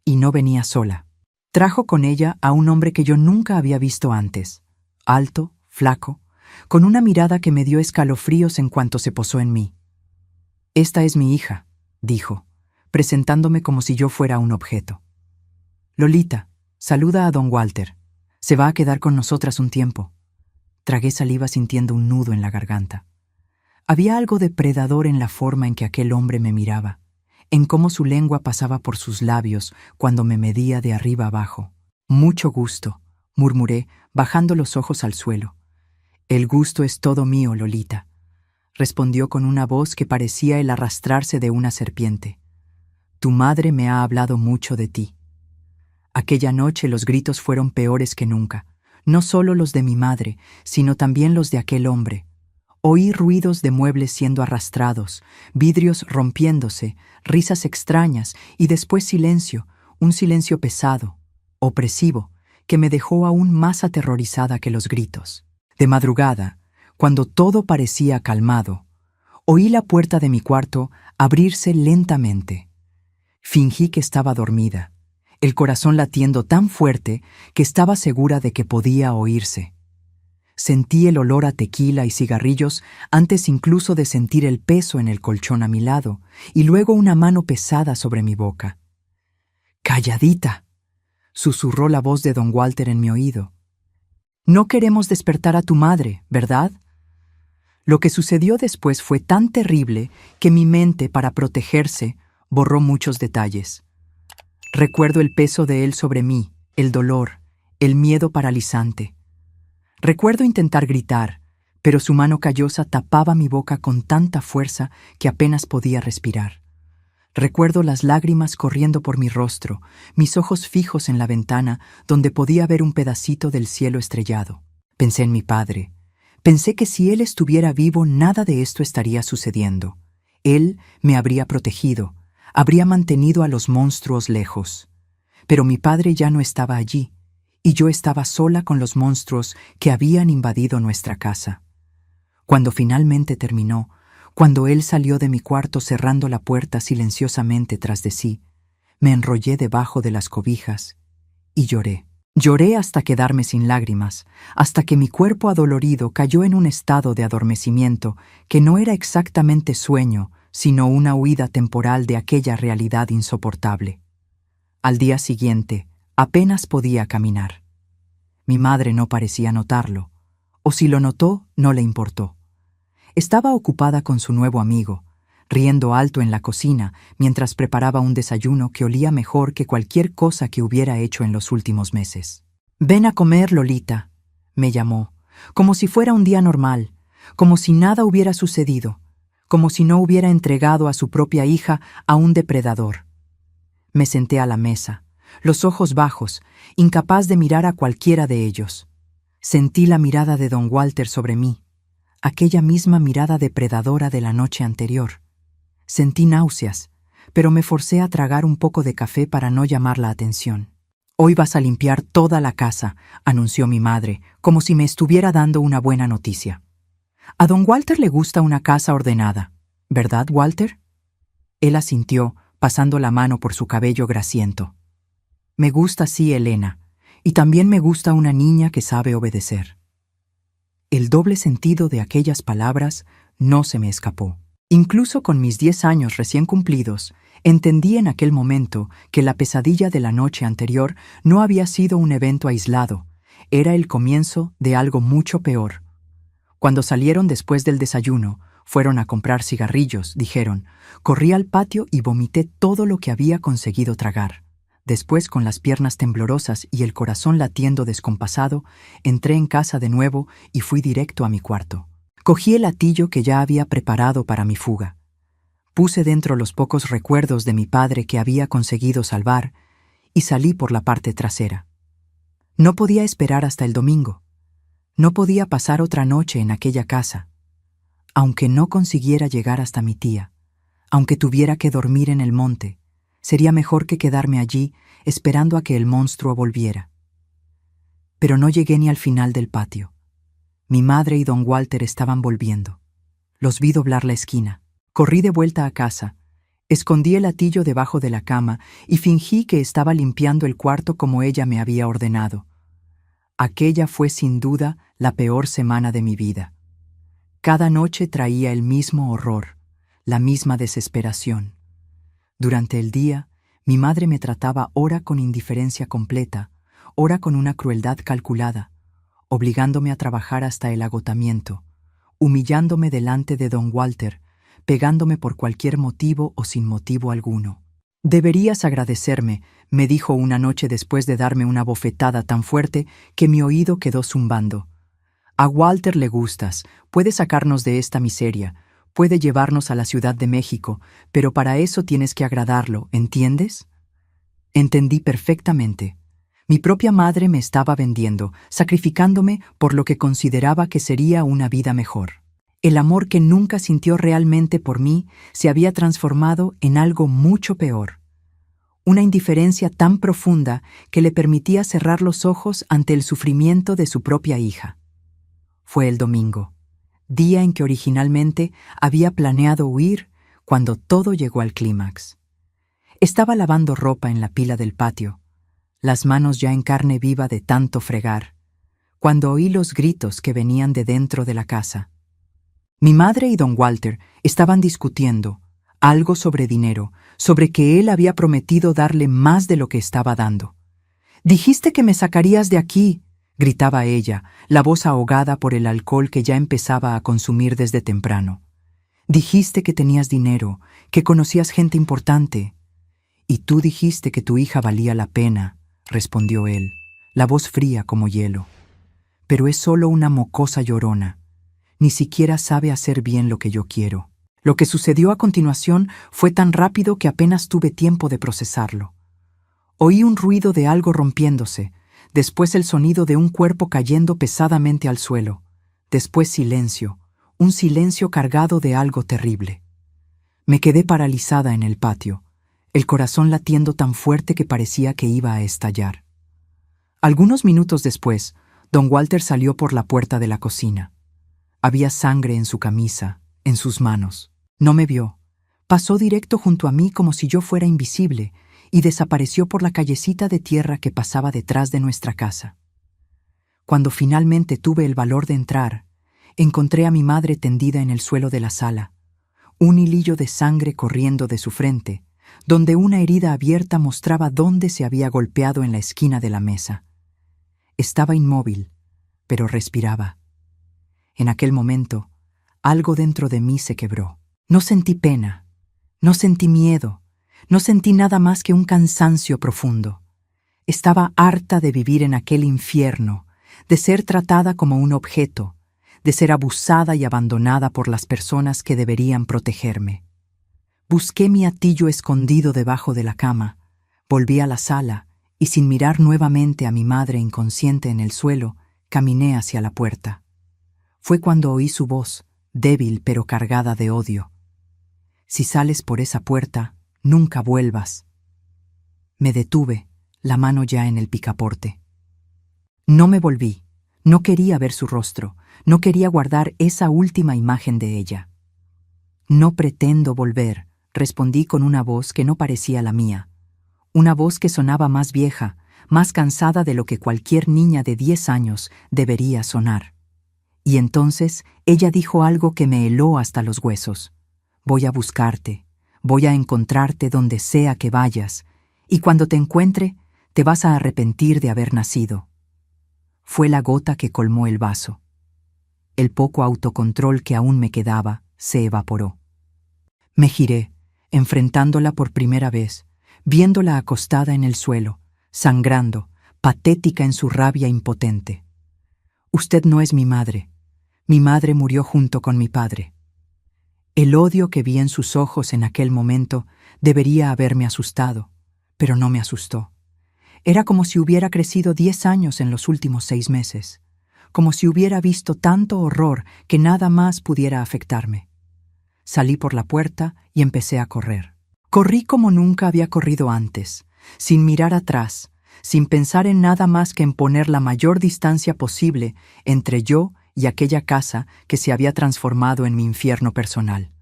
Y no venía sola. Trajo con ella a un hombre que yo nunca había visto antes, alto, flaco, con una mirada que me dio escalofríos en cuanto se posó en mí. «Esta es mi hija», dijo, presentándome como si yo fuera un objeto. «Lolita, saluda a don Walter. Se va a quedar con nosotras un tiempo». Tragué saliva sintiendo un nudo en la garganta. Había algo depredador en la forma en que aquel hombre me miraba, en cómo su lengua pasaba por sus labios cuando me medía de arriba abajo. «Mucho gusto», murmuré, bajando los ojos al suelo. «El gusto es todo mío, Lolita», respondió con una voz que parecía el arrastrarse de una serpiente. «Tu madre me ha hablado mucho de ti». Aquella noche los gritos fueron peores que nunca, no solo los de mi madre, sino también los de aquel hombre. Oí ruidos de muebles siendo arrastrados, vidrios rompiéndose, risas extrañas y después silencio, un silencio pesado, opresivo, que me dejó aún más aterrorizada que los gritos. De madrugada, cuando todo parecía calmado, oí la puerta de mi cuarto abrirse lentamente. Fingí que estaba dormida, el corazón latiendo tan fuerte que estaba segura de que podía oírse. Sentí el olor a tequila y cigarrillos antes incluso de sentir el peso en el colchón a mi lado y luego una mano pesada sobre mi boca. «Calladita», susurró la voz de don Walter en mi oído. No queremos despertar a tu madre, ¿verdad? Lo que sucedió después fue tan terrible que mi mente, para protegerse, borró muchos detalles. Recuerdo el peso de él sobre mí, el dolor, el miedo paralizante. Recuerdo intentar gritar, pero su mano callosa tapaba mi boca con tanta fuerza que apenas podía respirar. Recuerdo las lágrimas corriendo por mi rostro, mis ojos fijos en la ventana donde podía ver un pedacito del cielo estrellado. Pensé en mi padre. Pensé que si él estuviera vivo nada de esto estaría sucediendo. Él me habría protegido, habría mantenido a los monstruos lejos. Pero mi padre ya no estaba allí, y yo estaba sola con los monstruos que habían invadido nuestra casa. Cuando finalmente terminó, cuando él salió de mi cuarto cerrando la puerta silenciosamente tras de sí, me enrollé debajo de las cobijas y lloré. Lloré hasta quedarme sin lágrimas, hasta que mi cuerpo adolorido cayó en un estado de adormecimiento que no era exactamente sueño, sino una huida temporal de aquella realidad insoportable. Al día siguiente, apenas podía caminar. Mi madre no parecía notarlo, o si lo notó, no le importó. Estaba ocupada con su nuevo amigo, riendo alto en la cocina mientras preparaba un desayuno que olía mejor que cualquier cosa que hubiera hecho en los últimos meses. «Ven a comer, Lolita», me llamó, como si fuera un día normal, como si nada hubiera sucedido, como si no hubiera entregado a su propia hija a un depredador. Me senté a la mesa, los ojos bajos, incapaz de mirar a cualquiera de ellos. Sentí la mirada de don Walter sobre mí, aquella misma mirada depredadora de la noche anterior. Sentí náuseas, pero me forcé a tragar un poco de café para no llamar la atención. «Hoy vas a limpiar toda la casa», anunció mi madre, como si me estuviera dando una buena noticia. «A don Walter le gusta una casa ordenada, ¿verdad, Walter?» Él asintió, pasando la mano por su cabello grasiento. «Me gusta, sí, Elena, y también me gusta una niña que sabe obedecer». El doble sentido de aquellas palabras no se me escapó. Incluso con mis 10 años recién cumplidos, entendí en aquel momento que la pesadilla de la noche anterior no había sido un evento aislado, era el comienzo de algo mucho peor. Cuando salieron después del desayuno, fueron a comprar cigarrillos, dijeron. Corrí al patio y vomité todo lo que había conseguido tragar. Después, con las piernas temblorosas y el corazón latiendo descompasado, entré en casa de nuevo y fui directo a mi cuarto. Cogí el hatillo que ya había preparado para mi fuga. Puse dentro los pocos recuerdos de mi padre que había conseguido salvar y salí por la parte trasera. No podía esperar hasta el domingo. No podía pasar otra noche en aquella casa. Aunque no consiguiera llegar hasta mi tía, aunque tuviera que dormir en el monte, sería mejor que quedarme allí esperando a que el monstruo volviera. Pero no llegué ni al final del patio. Mi madre y don Walter estaban volviendo. Los vi doblar la esquina. Corrí de vuelta a casa, escondí el hatillo debajo de la cama y fingí que estaba limpiando el cuarto como ella me había ordenado. Aquella fue sin duda la peor semana de mi vida. Cada noche traía el mismo horror, la misma desesperación. Durante el día, mi madre me trataba ora con indiferencia completa, ora con una crueldad calculada, obligándome a trabajar hasta el agotamiento, humillándome delante de don Walter, pegándome por cualquier motivo o sin motivo alguno. «Deberías agradecerme», me dijo una noche después de darme una bofetada tan fuerte que mi oído quedó zumbando. «A Walter le gustas, puede sacarnos de esta miseria, puede llevarnos a la Ciudad de México, pero para eso tienes que agradarlo, ¿entiendes?» Entendí perfectamente. Mi propia madre me estaba vendiendo, sacrificándome por lo que consideraba que sería una vida mejor. El amor que nunca sintió realmente por mí se había transformado en algo mucho peor. Una indiferencia tan profunda que le permitía cerrar los ojos ante el sufrimiento de su propia hija. Fue el domingo, día en que originalmente había planeado huir, cuando todo llegó al clímax. Estaba lavando ropa en la pila del patio, las manos ya en carne viva de tanto fregar, cuando oí los gritos que venían de dentro de la casa. Mi madre y don Walter estaban discutiendo algo sobre dinero, sobre que él había prometido darle más de lo que estaba dando. Dijiste que me sacarías de aquí, gritaba ella, la voz ahogada por el alcohol que ya empezaba a consumir desde temprano. Dijiste que tenías dinero, que conocías gente importante. Y tú dijiste que tu hija valía la pena, respondió él, la voz fría como hielo. Pero es solo una mocosa llorona. Ni siquiera sabe hacer bien lo que yo quiero. Lo que sucedió a continuación fue tan rápido que apenas tuve tiempo de procesarlo. Oí un ruido de algo rompiéndose, después el sonido de un cuerpo cayendo pesadamente al suelo, después silencio, un silencio cargado de algo terrible. Me quedé paralizada en el patio, el corazón latiendo tan fuerte que parecía que iba a estallar. Algunos minutos después, don Walter salió por la puerta de la cocina. Había sangre en su camisa, en sus manos. No me vio. Pasó directo junto a mí como si yo fuera invisible y desapareció por la callecita de tierra que pasaba detrás de nuestra casa. Cuando finalmente tuve el valor de entrar, encontré a mi madre tendida en el suelo de la sala, un hilillo de sangre corriendo de su frente, donde una herida abierta mostraba dónde se había golpeado en la esquina de la mesa. Estaba inmóvil, pero respiraba. En aquel momento, algo dentro de mí se quebró. No sentí pena, no sentí miedo, no sentí nada más que un cansancio profundo. Estaba harta de vivir en aquel infierno, de ser tratada como un objeto, de ser abusada y abandonada por las personas que deberían protegerme. Busqué mi atillo escondido debajo de la cama, volví a la sala y sin mirar nuevamente a mi madre inconsciente en el suelo, caminé hacia la puerta. Fue cuando oí su voz, débil pero cargada de odio. Si sales por esa puerta, nunca vuelvas. Me detuve, la mano ya en el picaporte. No me volví, no quería ver su rostro, no quería guardar esa última imagen de ella. No pretendo volver, respondí con una voz que no parecía la mía. Una voz que sonaba más vieja, más cansada de lo que cualquier niña de 10 años debería sonar. Y entonces ella dijo algo que me heló hasta los huesos. Voy a buscarte, voy a encontrarte donde sea que vayas, y cuando te encuentre, te vas a arrepentir de haber nacido. Fue la gota que colmó el vaso. El poco autocontrol que aún me quedaba se evaporó. Me giré, enfrentándola por primera vez, viéndola acostada en el suelo, sangrando, patética en su rabia impotente. Usted no es mi madre. Mi madre murió junto con mi padre. El odio que vi en sus ojos en aquel momento debería haberme asustado, pero no me asustó. Era como si hubiera crecido 10 años en los últimos 6 meses, como si hubiera visto tanto horror que nada más pudiera afectarme. Salí por la puerta y empecé a correr. Corrí como nunca había corrido antes, sin mirar atrás, sin pensar en nada más que en poner la mayor distancia posible entre yo y aquella casa que se había transformado en mi infierno personal.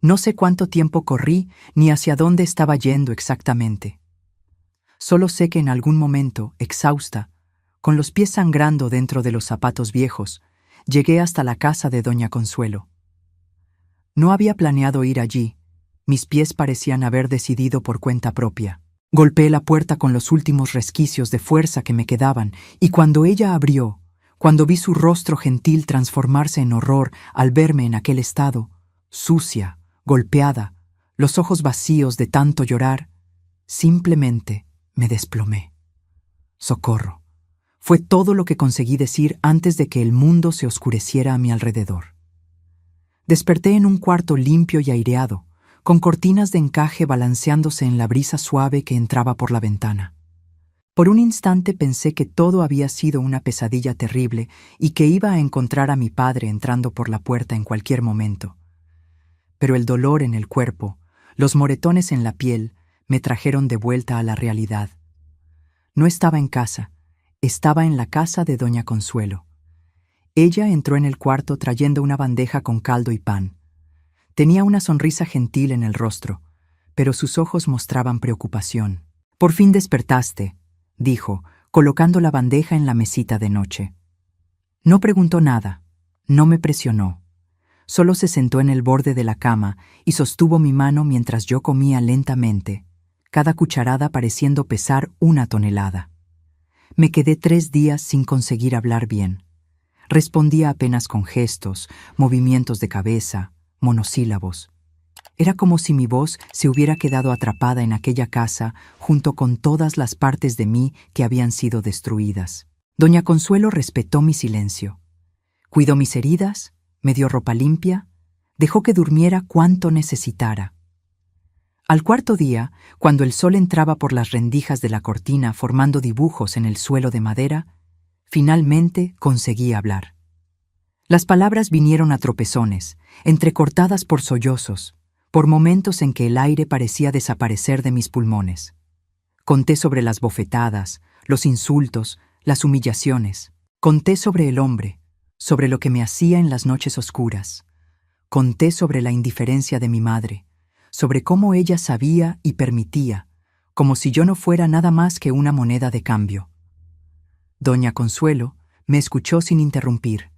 No sé cuánto tiempo corrí ni hacia dónde estaba yendo exactamente. Solo sé que en algún momento, exhausta, con los pies sangrando dentro de los zapatos viejos, llegué hasta la casa de doña Consuelo. No había planeado ir allí, mis pies parecían haber decidido por cuenta propia. Golpeé la puerta con los últimos resquicios de fuerza que me quedaban, y cuando ella abrió, cuando vi su rostro gentil transformarse en horror al verme en aquel estado, sucia, golpeada, los ojos vacíos de tanto llorar, simplemente me desplomé. Socorro. Fue todo lo que conseguí decir antes de que el mundo se oscureciera a mi alrededor. Desperté en un cuarto limpio y aireado, con cortinas de encaje balanceándose en la brisa suave que entraba por la ventana. Por un instante pensé que todo había sido una pesadilla terrible y que iba a encontrar a mi padre entrando por la puerta en cualquier momento. Pero el dolor en el cuerpo, los moretones en la piel, me trajeron de vuelta a la realidad. No estaba en casa, estaba en la casa de doña Consuelo. Ella entró en el cuarto trayendo una bandeja con caldo y pan. Tenía una sonrisa gentil en el rostro, pero sus ojos mostraban preocupación. «Por fin despertaste», dijo, colocando la bandeja en la mesita de noche. No preguntó nada, no me presionó. Solo se sentó en el borde de la cama y sostuvo mi mano mientras yo comía lentamente, cada cucharada pareciendo pesar 1 tonelada. Me quedé 3 días sin conseguir hablar bien. Respondía apenas con gestos, movimientos de cabeza, monosílabos. Era como si mi voz se hubiera quedado atrapada en aquella casa junto con todas las partes de mí que habían sido destruidas. Doña Consuelo respetó mi silencio. Cuidó mis heridas, me dio ropa limpia, dejó que durmiera cuanto necesitara. Al cuarto día, cuando el sol entraba por las rendijas de la cortina formando dibujos en el suelo de madera, finalmente conseguí hablar. Las palabras vinieron a tropezones, entrecortadas por sollozos, por momentos en que el aire parecía desaparecer de mis pulmones. Conté sobre las bofetadas, los insultos, las humillaciones. Conté sobre el hombre, sobre lo que me hacía en las noches oscuras. Conté sobre la indiferencia de mi madre, sobre cómo ella sabía y permitía, como si yo no fuera nada más que una moneda de cambio. Doña Consuelo me escuchó sin interrumpir.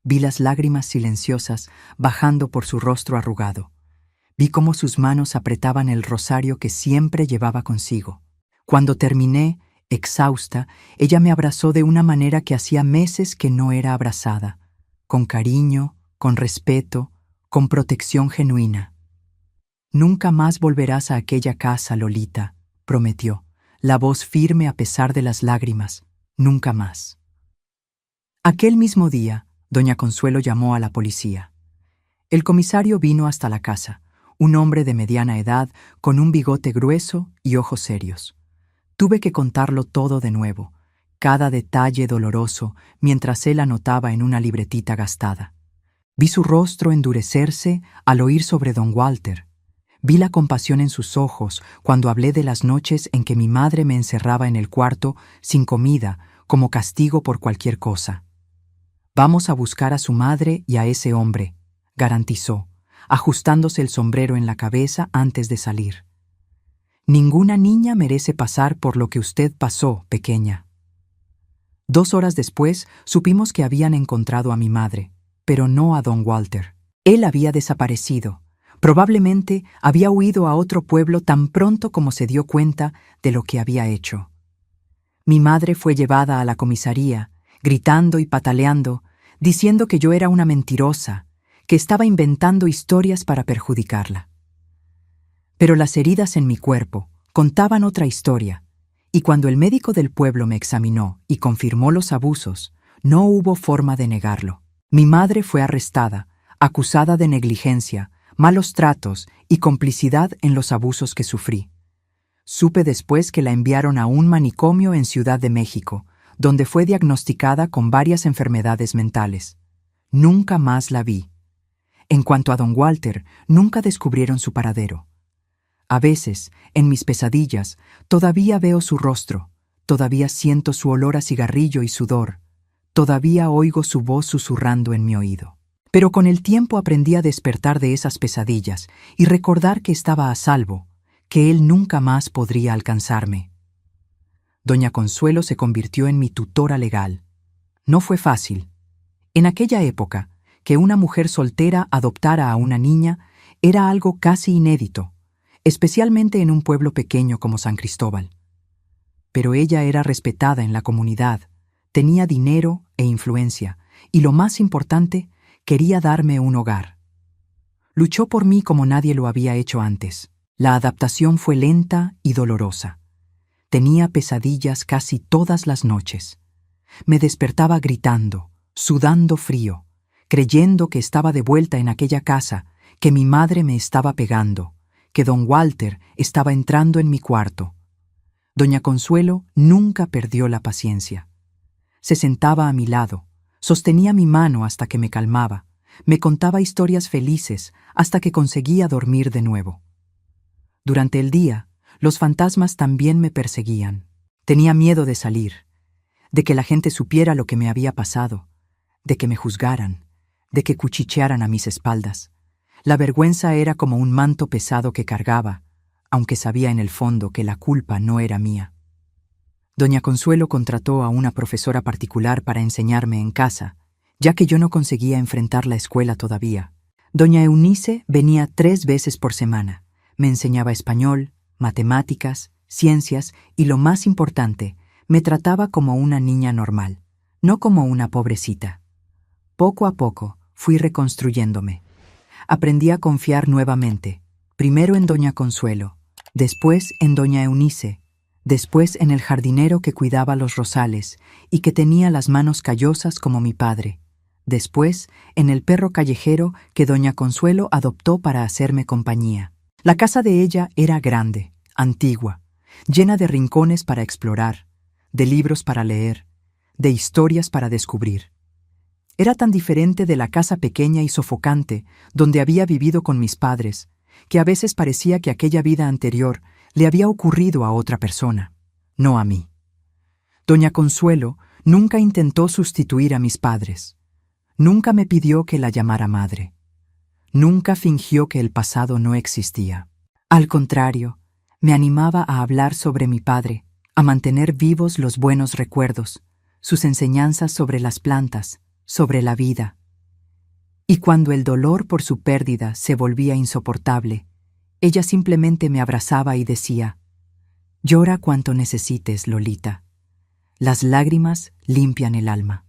Vi las lágrimas silenciosas bajando por su rostro arrugado. Vi cómo sus manos apretaban el rosario que siempre llevaba consigo. Cuando terminé, exhausta, ella me abrazó de una manera que hacía meses que no era abrazada, con cariño, con respeto, con protección genuina. «Nunca más volverás a aquella casa, Lolita», prometió, la voz firme a pesar de las lágrimas. «Nunca más». Aquel mismo día, doña Consuelo llamó a la policía. El comisario vino hasta la casa, un hombre de mediana edad, con un bigote grueso y ojos serios. Tuve que contarlo todo de nuevo, cada detalle doloroso, mientras él anotaba en una libretita gastada. Vi su rostro endurecerse al oír sobre don Walter. Vi la compasión en sus ojos cuando hablé de las noches en que mi madre me encerraba en el cuarto sin comida como castigo por cualquier cosa. «Vamos a buscar a su madre y a ese hombre», garantizó, ajustándose el sombrero en la cabeza antes de salir. «Ninguna niña merece pasar por lo que usted pasó, pequeña». 2 horas después supimos que habían encontrado a mi madre, pero no a don Walter. Él había desaparecido. Probablemente había huido a otro pueblo tan pronto como se dio cuenta de lo que había hecho. Mi madre fue llevada a la comisaría, gritando y pataleando, diciendo que yo era una mentirosa, que estaba inventando historias para perjudicarla. Pero las heridas en mi cuerpo contaban otra historia, y cuando el médico del pueblo me examinó y confirmó los abusos, no hubo forma de negarlo. Mi madre fue arrestada, acusada de negligencia, malos tratos y complicidad en los abusos que sufrí. Supe después que la enviaron a un manicomio en Ciudad de México, donde fue diagnosticada con varias enfermedades mentales. Nunca más la vi. En cuanto a don Walter, nunca descubrieron su paradero. A veces, en mis pesadillas, todavía veo su rostro, todavía siento su olor a cigarrillo y sudor, todavía oigo su voz susurrando en mi oído. Pero con el tiempo aprendí a despertar de esas pesadillas y recordar que estaba a salvo, que él nunca más podría alcanzarme. Doña Consuelo se convirtió en mi tutora legal. No fue fácil. En aquella época, que una mujer soltera adoptara a una niña era algo casi inédito, especialmente en un pueblo pequeño como San Cristóbal. Pero ella era respetada en la comunidad, tenía dinero e influencia, y lo más importante, quería darme un hogar. Luchó por mí como nadie lo había hecho antes. La adaptación fue lenta y dolorosa. Tenía pesadillas casi todas las noches. Me despertaba gritando, sudando frío, creyendo que estaba de vuelta en aquella casa, que mi madre me estaba pegando, que don Walter estaba entrando en mi cuarto. Doña Consuelo nunca perdió la paciencia. Se sentaba a mi lado, sostenía mi mano hasta que me calmaba, me contaba historias felices hasta que conseguía dormir de nuevo. Durante el día, los fantasmas también me perseguían. Tenía miedo de salir, de que la gente supiera lo que me había pasado, de que me juzgaran, de que cuchichearan a mis espaldas. La vergüenza era como un manto pesado que cargaba, aunque sabía en el fondo que la culpa no era mía. Doña Consuelo contrató a una profesora particular para enseñarme en casa, ya que yo no conseguía enfrentar la escuela todavía. Doña Eunice venía 3 veces por semana. Me enseñaba español, matemáticas, ciencias y, lo más importante, Me trataba como una niña normal, no como una pobrecita. Poco a poco fui reconstruyéndome. Aprendí a confiar nuevamente, primero en doña Consuelo, después en doña Eunice, después en el jardinero que cuidaba los rosales y que tenía las manos callosas como mi padre, después en el perro callejero que doña Consuelo adoptó para hacerme compañía. La casa de ella era grande, antigua, llena de rincones para explorar, de libros para leer, de historias para descubrir. Era tan diferente de la casa pequeña y sofocante donde había vivido con mis padres, que a veces parecía que aquella vida anterior le había ocurrido a otra persona, no a mí. Doña Consuelo nunca intentó sustituir a mis padres. Nunca me pidió que la llamara madre. Nunca fingió que el pasado no existía. Al contrario, me animaba a hablar sobre mi padre, a mantener vivos los buenos recuerdos, sus enseñanzas sobre las plantas, sobre la vida. Y cuando el dolor por su pérdida se volvía insoportable, ella simplemente me abrazaba y decía: «Llora cuanto necesites, Lolita. Las lágrimas limpian el alma».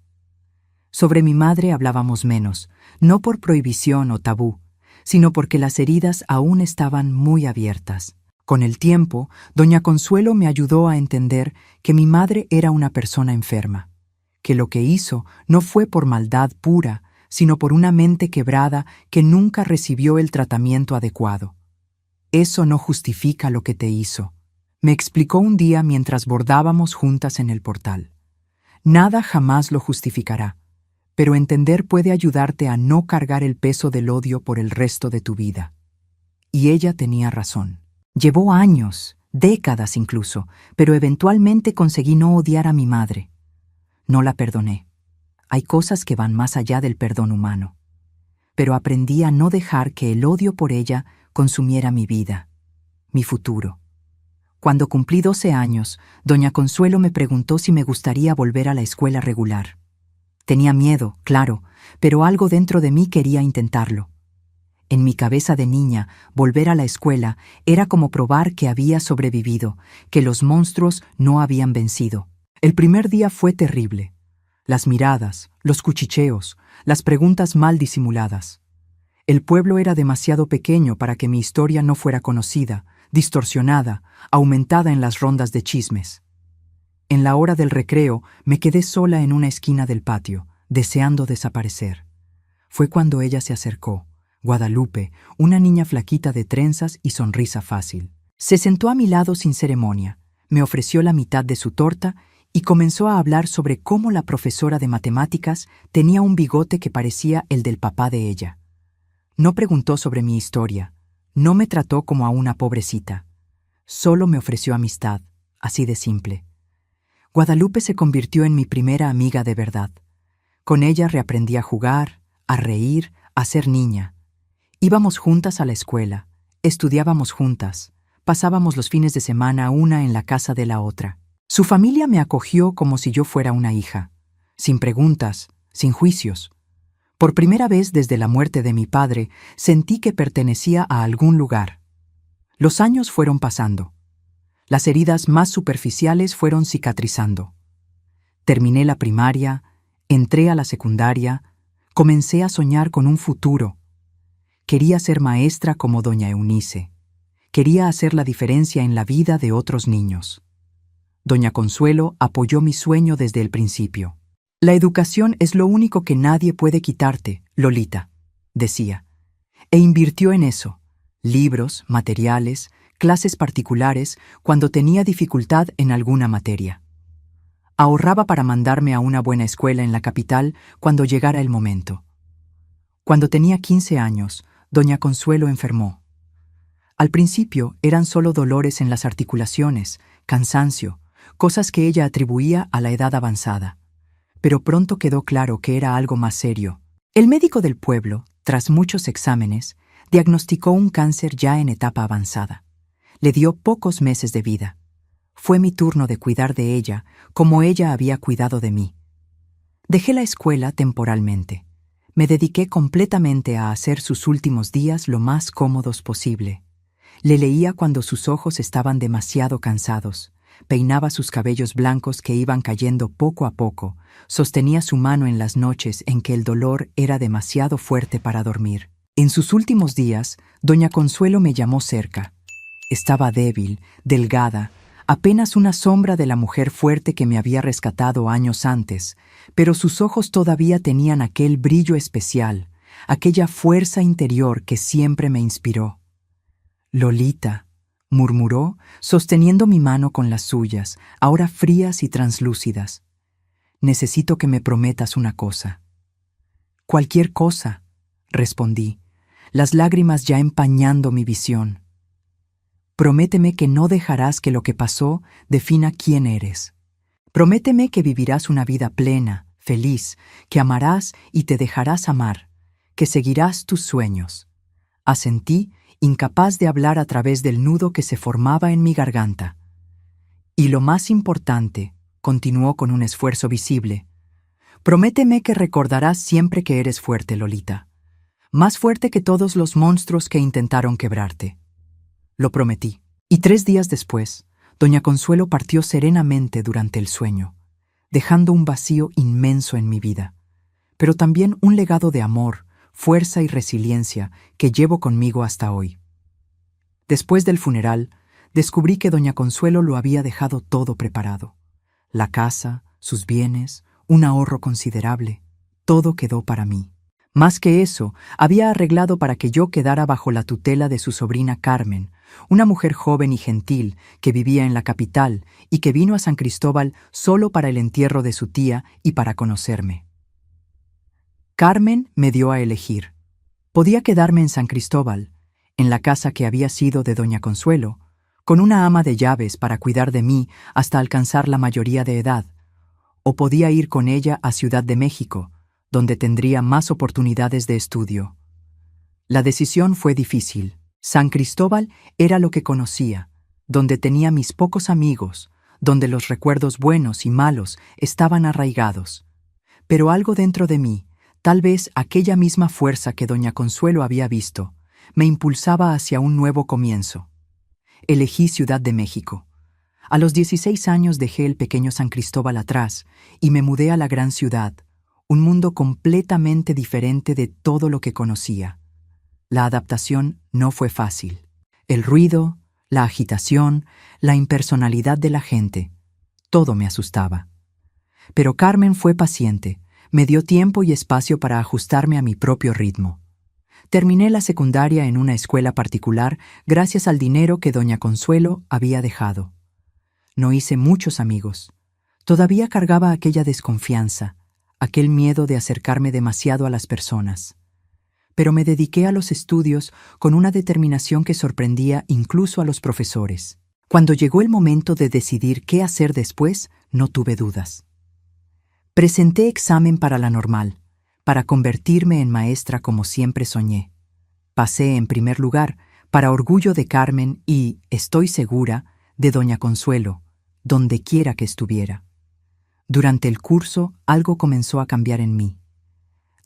Sobre mi madre hablábamos menos, no por prohibición o tabú, sino porque las heridas aún estaban muy abiertas. Con el tiempo, doña Consuelo me ayudó a entender que mi madre era una persona enferma, que lo que hizo no fue por maldad pura, sino por una mente quebrada que nunca recibió el tratamiento adecuado. Eso no justifica lo que te hizo, me explicó un día mientras bordábamos juntas en el portal. Nada jamás lo justificará, pero entender puede ayudarte a no cargar el peso del odio por el resto de tu vida. Y ella tenía razón. Llevó años, décadas incluso, pero eventualmente conseguí no odiar a mi madre. No la perdoné. Hay cosas que van más allá del perdón humano. Pero aprendí a no dejar que el odio por ella consumiera mi vida, mi futuro. Cuando cumplí 12 años, doña Consuelo me preguntó si me gustaría volver a la escuela regular. Tenía miedo, claro, pero algo dentro de mí quería intentarlo. En mi cabeza de niña, volver a la escuela era como probar que había sobrevivido, que los monstruos no habían vencido. El primer día fue terrible. Las miradas, los cuchicheos, las preguntas mal disimuladas. El pueblo era demasiado pequeño para que mi historia no fuera conocida, distorsionada, aumentada en las rondas de chismes. En la hora del recreo me quedé sola en una esquina del patio, deseando desaparecer. Fue cuando ella se acercó, Guadalupe, una niña flaquita de trenzas y sonrisa fácil. Se sentó a mi lado sin ceremonia, me ofreció la mitad de su torta y comenzó a hablar sobre cómo la profesora de matemáticas tenía un bigote que parecía el del papá de ella. No preguntó sobre mi historia, no me trató como a una pobrecita. Solo me ofreció amistad, así de simple. Guadalupe se convirtió en mi primera amiga de verdad. Con ella reaprendí a jugar, a reír, a ser niña. Íbamos juntas a la escuela, estudiábamos juntas, pasábamos los fines de semana una en la casa de la otra. Su familia me acogió como si yo fuera una hija, sin preguntas, sin juicios. Por primera vez desde la muerte de mi padre, sentí que pertenecía a algún lugar. Los años fueron pasando. Las heridas más superficiales fueron cicatrizando. Terminé la primaria, entré a la secundaria, comencé a soñar con un futuro. Quería ser maestra como doña Eunice. Quería hacer la diferencia en la vida de otros niños. Doña Consuelo apoyó mi sueño desde el principio. La educación es lo único que nadie puede quitarte, Lolita, decía. E invirtió en eso. Libros, materiales, clases particulares cuando tenía dificultad en alguna materia. Ahorraba para mandarme a una buena escuela en la capital cuando llegara el momento. Cuando tenía 15 años, doña Consuelo enfermó. Al principio eran solo dolores en las articulaciones, cansancio, cosas que ella atribuía a la edad avanzada. Pero pronto quedó claro que era algo más serio. El médico del pueblo, tras muchos exámenes, diagnosticó un cáncer ya en etapa avanzada. Le dio pocos meses de vida. Fue mi turno de cuidar de ella, como ella había cuidado de mí. Dejé la escuela temporalmente. Me dediqué completamente a hacer sus últimos días lo más cómodos posible. Le leía cuando sus ojos estaban demasiado cansados. Peinaba sus cabellos blancos que iban cayendo poco a poco, sostenía su mano en las noches en que el dolor era demasiado fuerte para dormir. En sus últimos días, doña Consuelo me llamó cerca. Estaba débil, delgada, apenas una sombra de la mujer fuerte que me había rescatado años antes, pero sus ojos todavía tenían aquel brillo especial, aquella fuerza interior que siempre me inspiró. «Lolita», murmuró, sosteniendo mi mano con las suyas, ahora frías y translúcidas. «Necesito que me prometas una cosa». «Cualquier cosa», respondí, las lágrimas ya empañando mi visión. «Prométeme que no dejarás que lo que pasó defina quién eres. Prométeme que vivirás una vida plena, feliz, que amarás y te dejarás amar, que seguirás tus sueños». Asentí, incapaz de hablar a través del nudo que se formaba en mi garganta. «Y lo más importante», continuó con un esfuerzo visible, «prométeme que recordarás siempre que eres fuerte, Lolita. Más fuerte que todos los monstruos que intentaron quebrarte». Lo prometí. Y 3 días después, doña Consuelo partió serenamente durante el sueño, dejando un vacío inmenso en mi vida, pero también un legado de amor, fuerza y resiliencia que llevo conmigo hasta hoy. Después del funeral, descubrí que doña Consuelo lo había dejado todo preparado. La casa, sus bienes, un ahorro considerable, todo quedó para mí. Más que eso, había arreglado para que yo quedara bajo la tutela de su sobrina Carmen, una mujer joven y gentil que vivía en la capital y que vino a San Cristóbal solo para el entierro de su tía y para conocerme. Carmen me dio a elegir. Podía quedarme en San Cristóbal, en la casa que había sido de doña Consuelo, con una ama de llaves para cuidar de mí hasta alcanzar la mayoría de edad, o podía ir con ella a Ciudad de México, donde tendría más oportunidades de estudio. La decisión fue difícil. San Cristóbal era lo que conocía, donde tenía mis pocos amigos, donde los recuerdos buenos y malos estaban arraigados. Pero algo dentro de mí, tal vez aquella misma fuerza que doña Consuelo había visto, me impulsaba hacia un nuevo comienzo. Elegí Ciudad de México. A los 16 años dejé el pequeño San Cristóbal atrás y me mudé a la gran ciudad, un mundo completamente diferente de todo lo que conocía. La adaptación no fue fácil. El ruido, la agitación, la impersonalidad de la gente, todo me asustaba. Pero Carmen fue paciente, me dio tiempo y espacio para ajustarme a mi propio ritmo. Terminé la secundaria en una escuela particular gracias al dinero que doña Consuelo había dejado. No hice muchos amigos. Todavía cargaba aquella desconfianza, aquel miedo de acercarme demasiado a las personas. Pero me dediqué a los estudios con una determinación que sorprendía incluso a los profesores. Cuando llegó el momento de decidir qué hacer después, no tuve dudas. Presenté examen para la normal, para convertirme en maestra como siempre soñé. Pasé en primer lugar, para orgullo de Carmen y, estoy segura, de doña Consuelo, donde quiera que estuviera. Durante el curso, algo comenzó a cambiar en mí.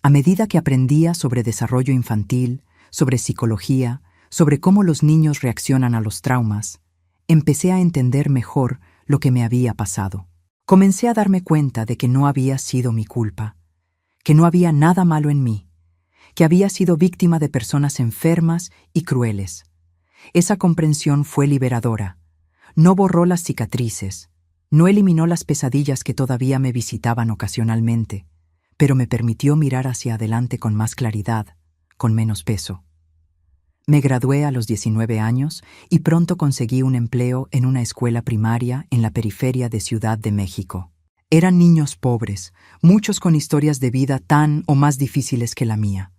A medida que aprendía sobre desarrollo infantil, sobre psicología, sobre cómo los niños reaccionan a los traumas, empecé a entender mejor lo que me había pasado. Comencé a darme cuenta de que no había sido mi culpa, que no había nada malo en mí, que había sido víctima de personas enfermas y crueles. Esa comprensión fue liberadora. No borró las cicatrices, no eliminó las pesadillas que todavía me visitaban ocasionalmente, pero me permitió mirar hacia adelante con más claridad, con menos peso. Me gradué a los 19 años y pronto conseguí un empleo en una escuela primaria en la periferia de Ciudad de México. Eran niños pobres, muchos con historias de vida tan o más difíciles que la mía.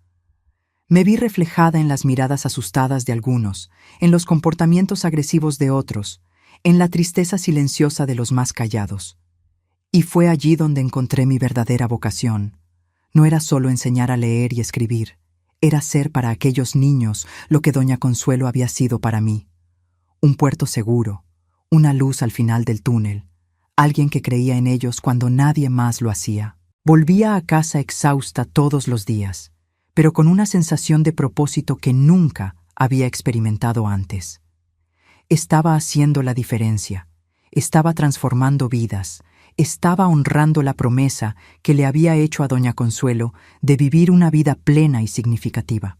Me vi reflejada en las miradas asustadas de algunos, en los comportamientos agresivos de otros, en la tristeza silenciosa de los más callados. Y fue allí donde encontré mi verdadera vocación. No era solo enseñar a leer y escribir, era ser para aquellos niños lo que doña Consuelo había sido para mí. Un puerto seguro, una luz al final del túnel, alguien que creía en ellos cuando nadie más lo hacía. Volvía a casa exhausta todos los días, pero con una sensación de propósito que nunca había experimentado antes. Estaba haciendo la diferencia. estaba transformando vidas, estaba honrando la promesa que le había hecho a doña Consuelo de vivir una vida plena y significativa.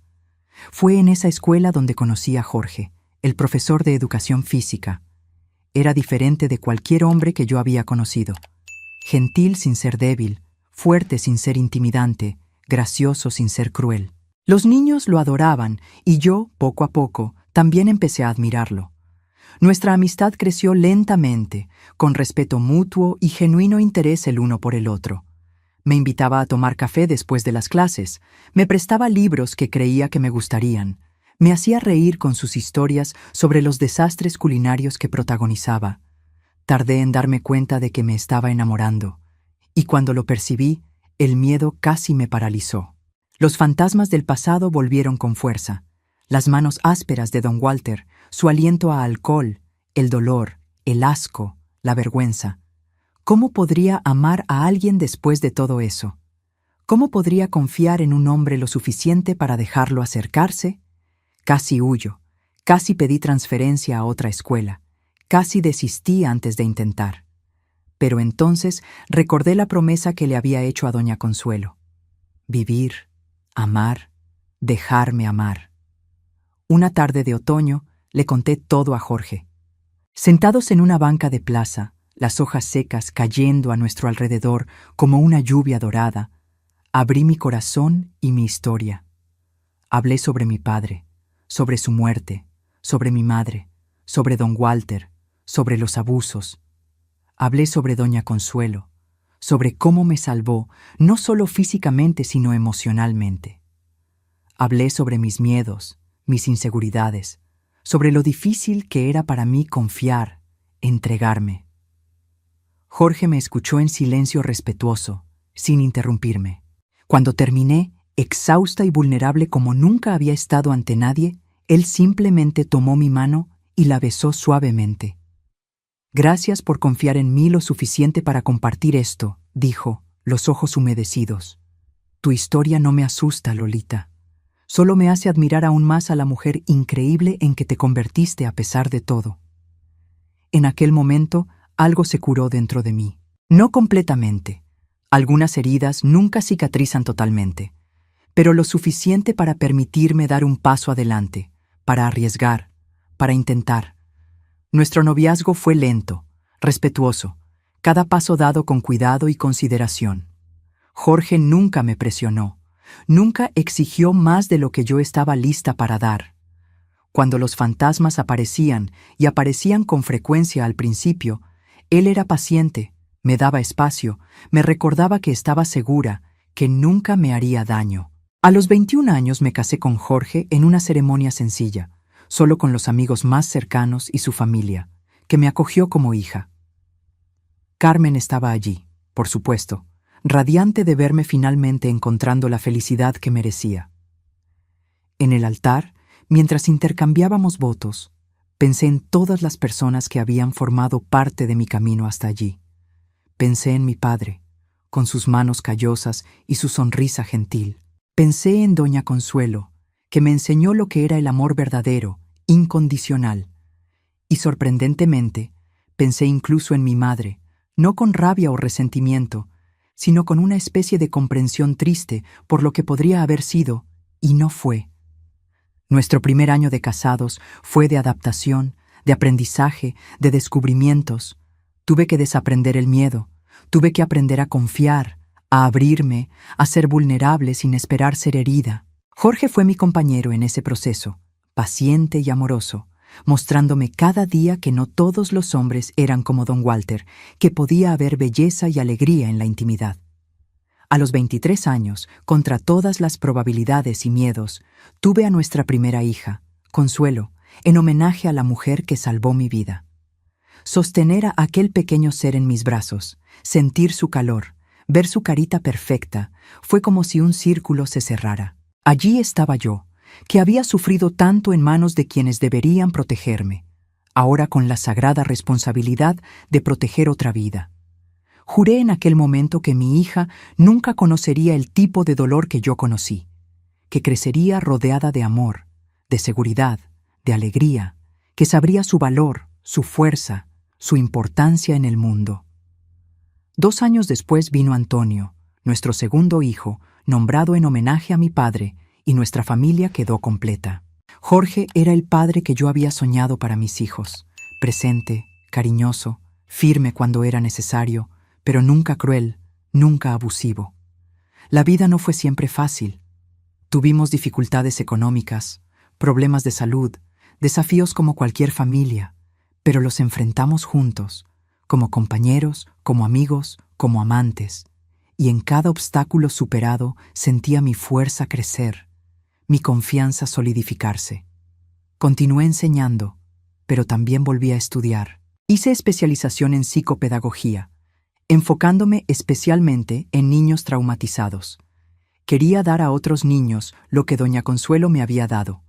Fue en esa escuela donde conocí a Jorge, el profesor de educación física. Era diferente de cualquier hombre que yo había conocido. Gentil sin ser débil, fuerte sin ser intimidante, gracioso sin ser cruel. Los niños lo adoraban y yo, poco a poco, también empecé a admirarlo. Nuestra amistad creció lentamente, con respeto mutuo y genuino interés el uno por el otro. Me invitaba a tomar café después de las clases, me prestaba libros que creía que me gustarían, me hacía reír con sus historias sobre los desastres culinarios que protagonizaba. Tardé en darme cuenta de que me estaba enamorando, y cuando lo percibí, el miedo casi me paralizó. Los fantasmas del pasado volvieron con fuerza. Las manos ásperas de don Walter, su aliento a alcohol, el dolor, el asco, la vergüenza. ¿Cómo podría amar a alguien después de todo eso? ¿Cómo podría confiar en un hombre lo suficiente para dejarlo acercarse? Casi huyo, casi pedí transferencia a otra escuela, casi desistí antes de intentar. Pero entonces recordé la promesa que le había hecho a doña Consuelo. Vivir, amar, dejarme amar. Una tarde de otoño le conté todo a Jorge. Sentados en una banca de plaza, las hojas secas cayendo a nuestro alrededor como una lluvia dorada, abrí mi corazón y mi historia. Hablé sobre mi padre, sobre su muerte, sobre mi madre, sobre don Walter, sobre los abusos. Hablé sobre doña Consuelo, sobre cómo me salvó, no solo físicamente sino emocionalmente. Hablé sobre mis miedos, mis inseguridades, sobre lo difícil que era para mí confiar, entregarme. Jorge me escuchó en silencio respetuoso, sin interrumpirme. Cuando terminé, exhausta y vulnerable como nunca había estado ante nadie, él simplemente tomó mi mano y la besó suavemente. «Gracias por confiar en mí lo suficiente para compartir esto», dijo, los ojos humedecidos. «Tu historia no me asusta, Lolita. Solo me hace admirar aún más a la mujer increíble en que te convertiste a pesar de todo». En aquel momento, algo se curó dentro de mí. No completamente. Algunas heridas nunca cicatrizan totalmente, pero lo suficiente para permitirme dar un paso adelante, para arriesgar, para intentar. Nuestro noviazgo fue lento, respetuoso, cada paso dado con cuidado y consideración. Jorge nunca me presionó, nunca exigió más de lo que yo estaba lista para dar. Cuando los fantasmas aparecían, y aparecían con frecuencia al principio, él era paciente, me daba espacio, me recordaba que estaba segura, que nunca me haría daño. A los 21 años me casé con Jorge en una ceremonia sencilla, solo con los amigos más cercanos y su familia, que me acogió como hija. Carmen estaba allí, por supuesto, radiante de verme finalmente encontrando la felicidad que merecía. En el altar, mientras intercambiábamos votos, pensé en todas las personas que habían formado parte de mi camino hasta allí. Pensé en mi padre, con sus manos callosas y su sonrisa gentil. Pensé en doña Consuelo, que me enseñó lo que era el amor verdadero, incondicional. Y sorprendentemente, pensé incluso en mi madre, no con rabia o resentimiento, sino con una especie de comprensión triste por lo que podría haber sido, y no fue. Nuestro primer año de casados fue de adaptación, de aprendizaje, de descubrimientos. Tuve que desaprender el miedo, tuve que aprender a confiar, a abrirme, a ser vulnerable sin esperar ser herida. Jorge fue mi compañero en ese proceso, paciente y amoroso, mostrándome cada día que no todos los hombres eran como don Walter, que podía haber belleza y alegría en la intimidad. A los 23 años, contra todas las probabilidades y miedos, tuve a nuestra primera hija, Consuelo, en homenaje a la mujer que salvó mi vida. Sostener a aquel pequeño ser en mis brazos, sentir su calor, ver su carita perfecta, fue como si un círculo se cerrara. Allí estaba yo, que había sufrido tanto en manos de quienes deberían protegerme, ahora con la sagrada responsabilidad de proteger otra vida. Juré en aquel momento que mi hija nunca conocería el tipo de dolor que yo conocí, que crecería rodeada de amor, de seguridad, de alegría, que sabría su valor, su fuerza, su importancia en el mundo. 2 años después vino Antonio, nuestro segundo hijo, nombrado en homenaje a mi padre, y nuestra familia quedó completa. Jorge era el padre que yo había soñado para mis hijos, presente, cariñoso, firme cuando era necesario, pero nunca cruel, nunca abusivo. La vida no fue siempre fácil. Tuvimos dificultades económicas, problemas de salud, desafíos como cualquier familia, pero los enfrentamos juntos, como compañeros, como amigos, como amantes, y en cada obstáculo superado sentía mi fuerza crecer, mi confianza solidificarse. Continué enseñando, pero también volví a estudiar. Hice especialización en psicopedagogía, enfocándome especialmente en niños traumatizados. Quería dar a otros niños lo que doña Consuelo me había dado,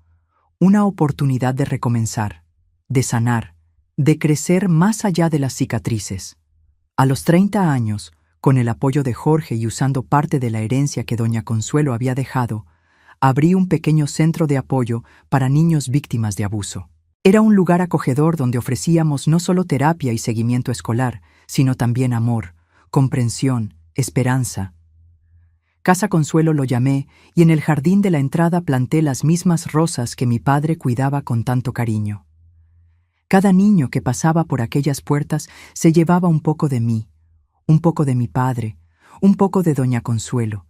una oportunidad de recomenzar, de sanar, de crecer más allá de las cicatrices. A los 30 años, con el apoyo de Jorge y usando parte de la herencia que doña Consuelo había dejado, abrí un pequeño centro de apoyo para niños víctimas de abuso. Era un lugar acogedor donde ofrecíamos no solo terapia y seguimiento escolar, sino también amor, comprensión, esperanza. Casa Consuelo lo llamé, y en el jardín de la entrada planté las mismas rosas que mi padre cuidaba con tanto cariño. Cada niño que pasaba por aquellas puertas se llevaba un poco de mí, un poco de mi padre, un poco de doña Consuelo.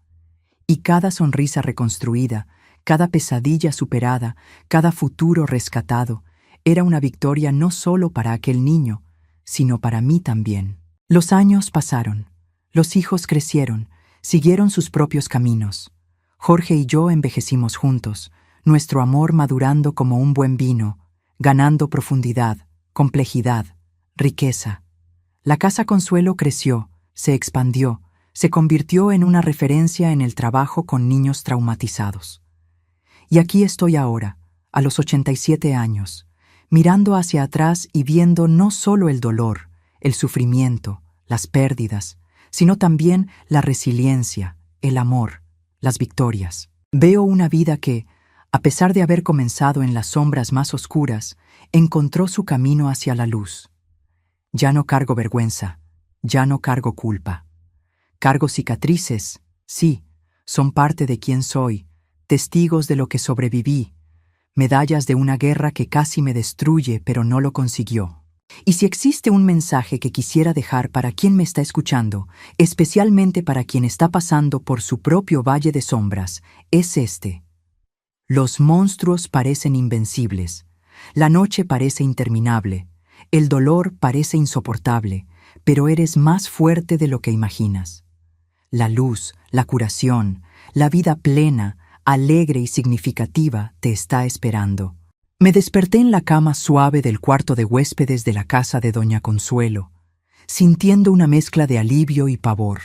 Y cada sonrisa reconstruida, cada pesadilla superada, cada futuro rescatado, era una victoria no solo para aquel niño, sino para mí también. Los años pasaron, los hijos crecieron, siguieron sus propios caminos. Jorge y yo envejecimos juntos, nuestro amor madurando como un buen vino, ganando profundidad, complejidad, riqueza. La Casa Consuelo creció, se expandió, se convirtió en una referencia en el trabajo con niños traumatizados. Y aquí estoy ahora, a los 87 años, mirando hacia atrás y viendo no solo el dolor, el sufrimiento, las pérdidas, sino también la resiliencia, el amor, las victorias. Veo una vida que, a pesar de haber comenzado en las sombras más oscuras, encontró su camino hacia la luz. Ya no cargo vergüenza, ya no cargo culpa. Cargo cicatrices, sí, son parte de quién soy, testigos de lo que sobreviví, medallas de una guerra que casi me destruye, pero no lo consiguió. Y si existe un mensaje que quisiera dejar para quien me está escuchando, especialmente para quien está pasando por su propio valle de sombras, es este. Los monstruos parecen invencibles, la noche parece interminable, el dolor parece insoportable, pero eres más fuerte de lo que imaginas. La luz, la curación, la vida plena, alegre y significativa te está esperando. Me desperté en la cama suave del cuarto de huéspedes de la casa de doña Consuelo, sintiendo una mezcla de alivio y pavor.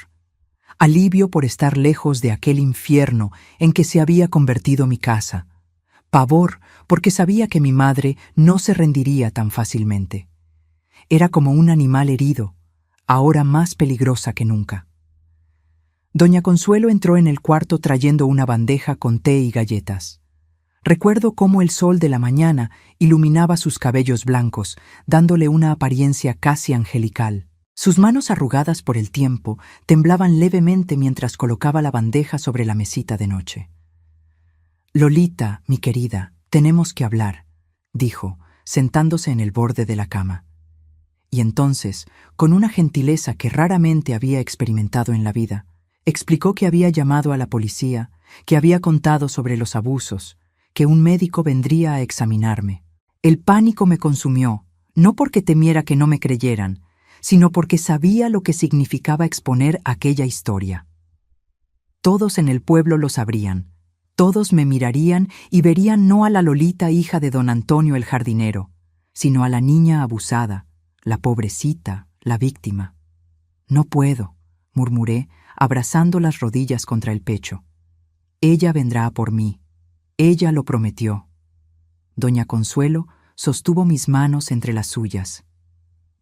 Alivio por estar lejos de aquel infierno en que se había convertido mi casa. Pavor porque sabía que mi madre no se rendiría tan fácilmente. Era como un animal herido, ahora más peligrosa que nunca. Doña Consuelo entró en el cuarto trayendo una bandeja con té y galletas. Recuerdo cómo el sol de la mañana iluminaba sus cabellos blancos, dándole una apariencia casi angelical. Sus manos arrugadas por el tiempo temblaban levemente mientras colocaba la bandeja sobre la mesita de noche. «Lolita, mi querida, tenemos que hablar», dijo, sentándose en el borde de la cama. Y entonces, con una gentileza que raramente había experimentado en la vida, explicó que había llamado a la policía, que había contado sobre los abusos, que un médico vendría a examinarme. El pánico me consumió, no porque temiera que no me creyeran, sino porque sabía lo que significaba exponer aquella historia. Todos en el pueblo lo sabrían, todos me mirarían y verían no a la Lolita hija de don Antonio el jardinero, sino a la niña abusada, la pobrecita, la víctima. «No puedo», murmuré, abrazando las rodillas contra el pecho. «Ella vendrá por mí. Ella lo prometió». Doña Consuelo sostuvo mis manos entre las suyas.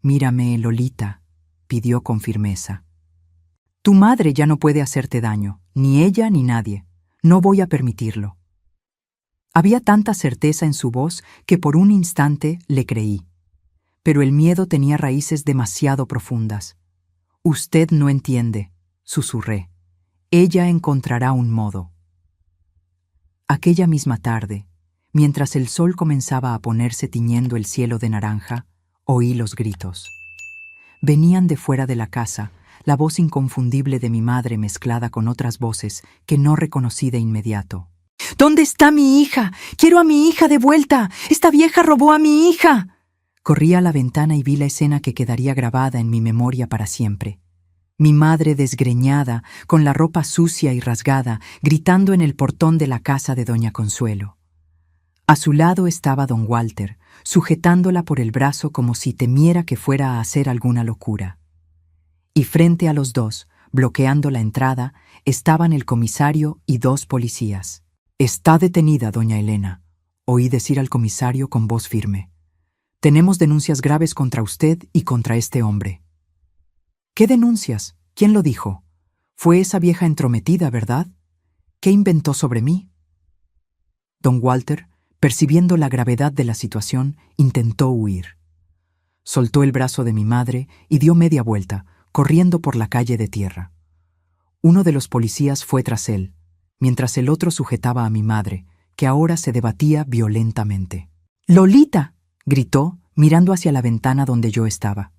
«Mírame, Lolita», pidió con firmeza. «Tu madre ya no puede hacerte daño, ni ella ni nadie. No voy a permitirlo». Había tanta certeza en su voz que por un instante le creí. pero el miedo tenía raíces demasiado profundas. «Usted no entiende», susurré. «Ella encontrará un modo». Aquella misma tarde, mientras el sol comenzaba a ponerse tiñendo el cielo de naranja, oí los gritos. Venían de fuera de la casa, la voz inconfundible de mi madre mezclada con otras voces que no reconocí de inmediato. «¿Dónde está mi hija? Quiero a mi hija de vuelta. Esta vieja robó a mi hija». Corrí a la ventana y vi la escena que quedaría grabada en mi memoria para siempre. Mi madre desgreñada, con la ropa sucia y rasgada, gritando en el portón de la casa de doña Consuelo. A su lado estaba don Walter, sujetándola por el brazo como si temiera que fuera a hacer alguna locura. Y frente a los dos, bloqueando la entrada, estaban el comisario y 2 policías. «Está detenida, doña Elena», oí decir al comisario con voz firme. «Tenemos denuncias graves contra usted y contra este hombre». «¿Qué denuncias? ¿Quién lo dijo? Fue esa vieja entrometida, ¿verdad? ¿Qué inventó sobre mí?» Don Walter, percibiendo la gravedad de la situación, intentó huir. Soltó el brazo de mi madre y dio media vuelta, corriendo por la calle de tierra. Uno de los policías fue tras él, mientras el otro sujetaba a mi madre, que ahora se debatía violentamente. «¡Lolita!», gritó, mirando hacia la ventana donde yo estaba.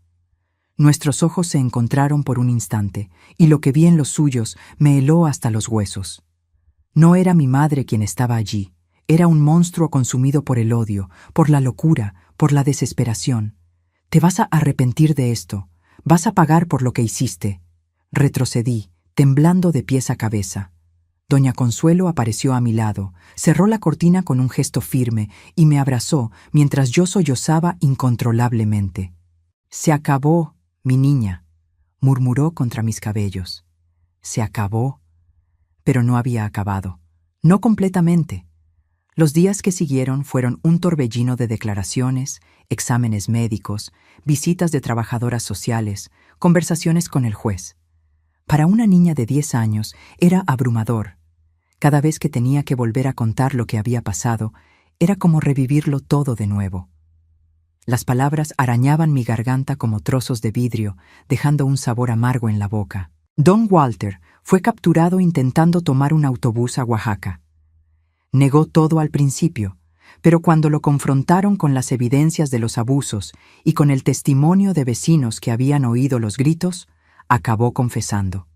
Nuestros ojos se encontraron por un instante, y lo que vi en los suyos me heló hasta los huesos. No era mi madre quien estaba allí, era un monstruo consumido por el odio, por la locura, por la desesperación. «Te vas a arrepentir de esto, vas a pagar por lo que hiciste». Retrocedí, temblando de pies a cabeza. Doña Consuelo apareció a mi lado, cerró la cortina con un gesto firme y me abrazó mientras yo sollozaba incontrolablemente. «Se acabó, mi niña», murmuró contra mis cabellos. Se acabó. Pero no había acabado. No completamente. Los días que siguieron fueron un torbellino de declaraciones, exámenes médicos, visitas de trabajadoras sociales, conversaciones con el juez. Para una niña de 10 años era abrumador. Cada vez que tenía que volver a contar lo que había pasado, era como revivirlo todo de nuevo. Las palabras arañaban mi garganta como trozos de vidrio, dejando un sabor amargo en la boca. Don Walter fue capturado intentando tomar un autobús a Oaxaca. Negó todo al principio, pero cuando lo confrontaron con las evidencias de los abusos y con el testimonio de vecinos que habían oído los gritos, acabó confesando.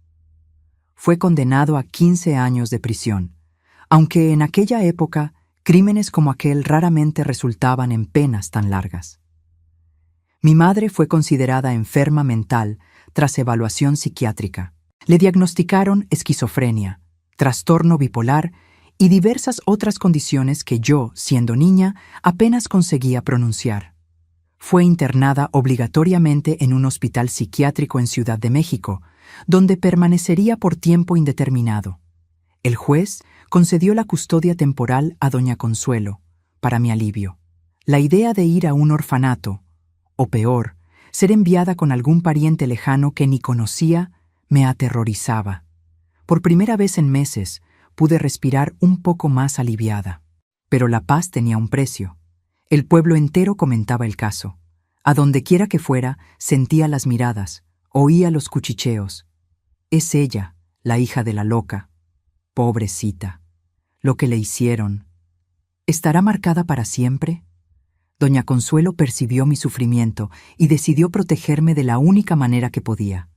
Fue condenado a 15 años de prisión, aunque en aquella época crímenes como aquel raramente resultaban en penas tan largas. Mi madre fue considerada enferma mental tras evaluación psiquiátrica. Le diagnosticaron esquizofrenia, trastorno bipolar y diversas otras condiciones que yo, siendo niña, apenas conseguía pronunciar. Fue internada obligatoriamente en un hospital psiquiátrico en Ciudad de México, donde permanecería por tiempo indeterminado. El juez concedió la custodia temporal a doña Consuelo, para mi alivio. La idea de ir a un orfanato, o peor, ser enviada con algún pariente lejano que ni conocía, me aterrorizaba. Por primera vez en meses, pude respirar un poco más aliviada. Pero la paz tenía un precio. El pueblo entero comentaba el caso. A donde quiera que fuera, sentía las miradas, oía los cuchicheos. Es ella, la hija de la loca. Pobrecita. Lo que le hicieron. ¿Estará marcada para siempre? Doña Consuelo percibió mi sufrimiento y decidió protegerme de la única manera que podía,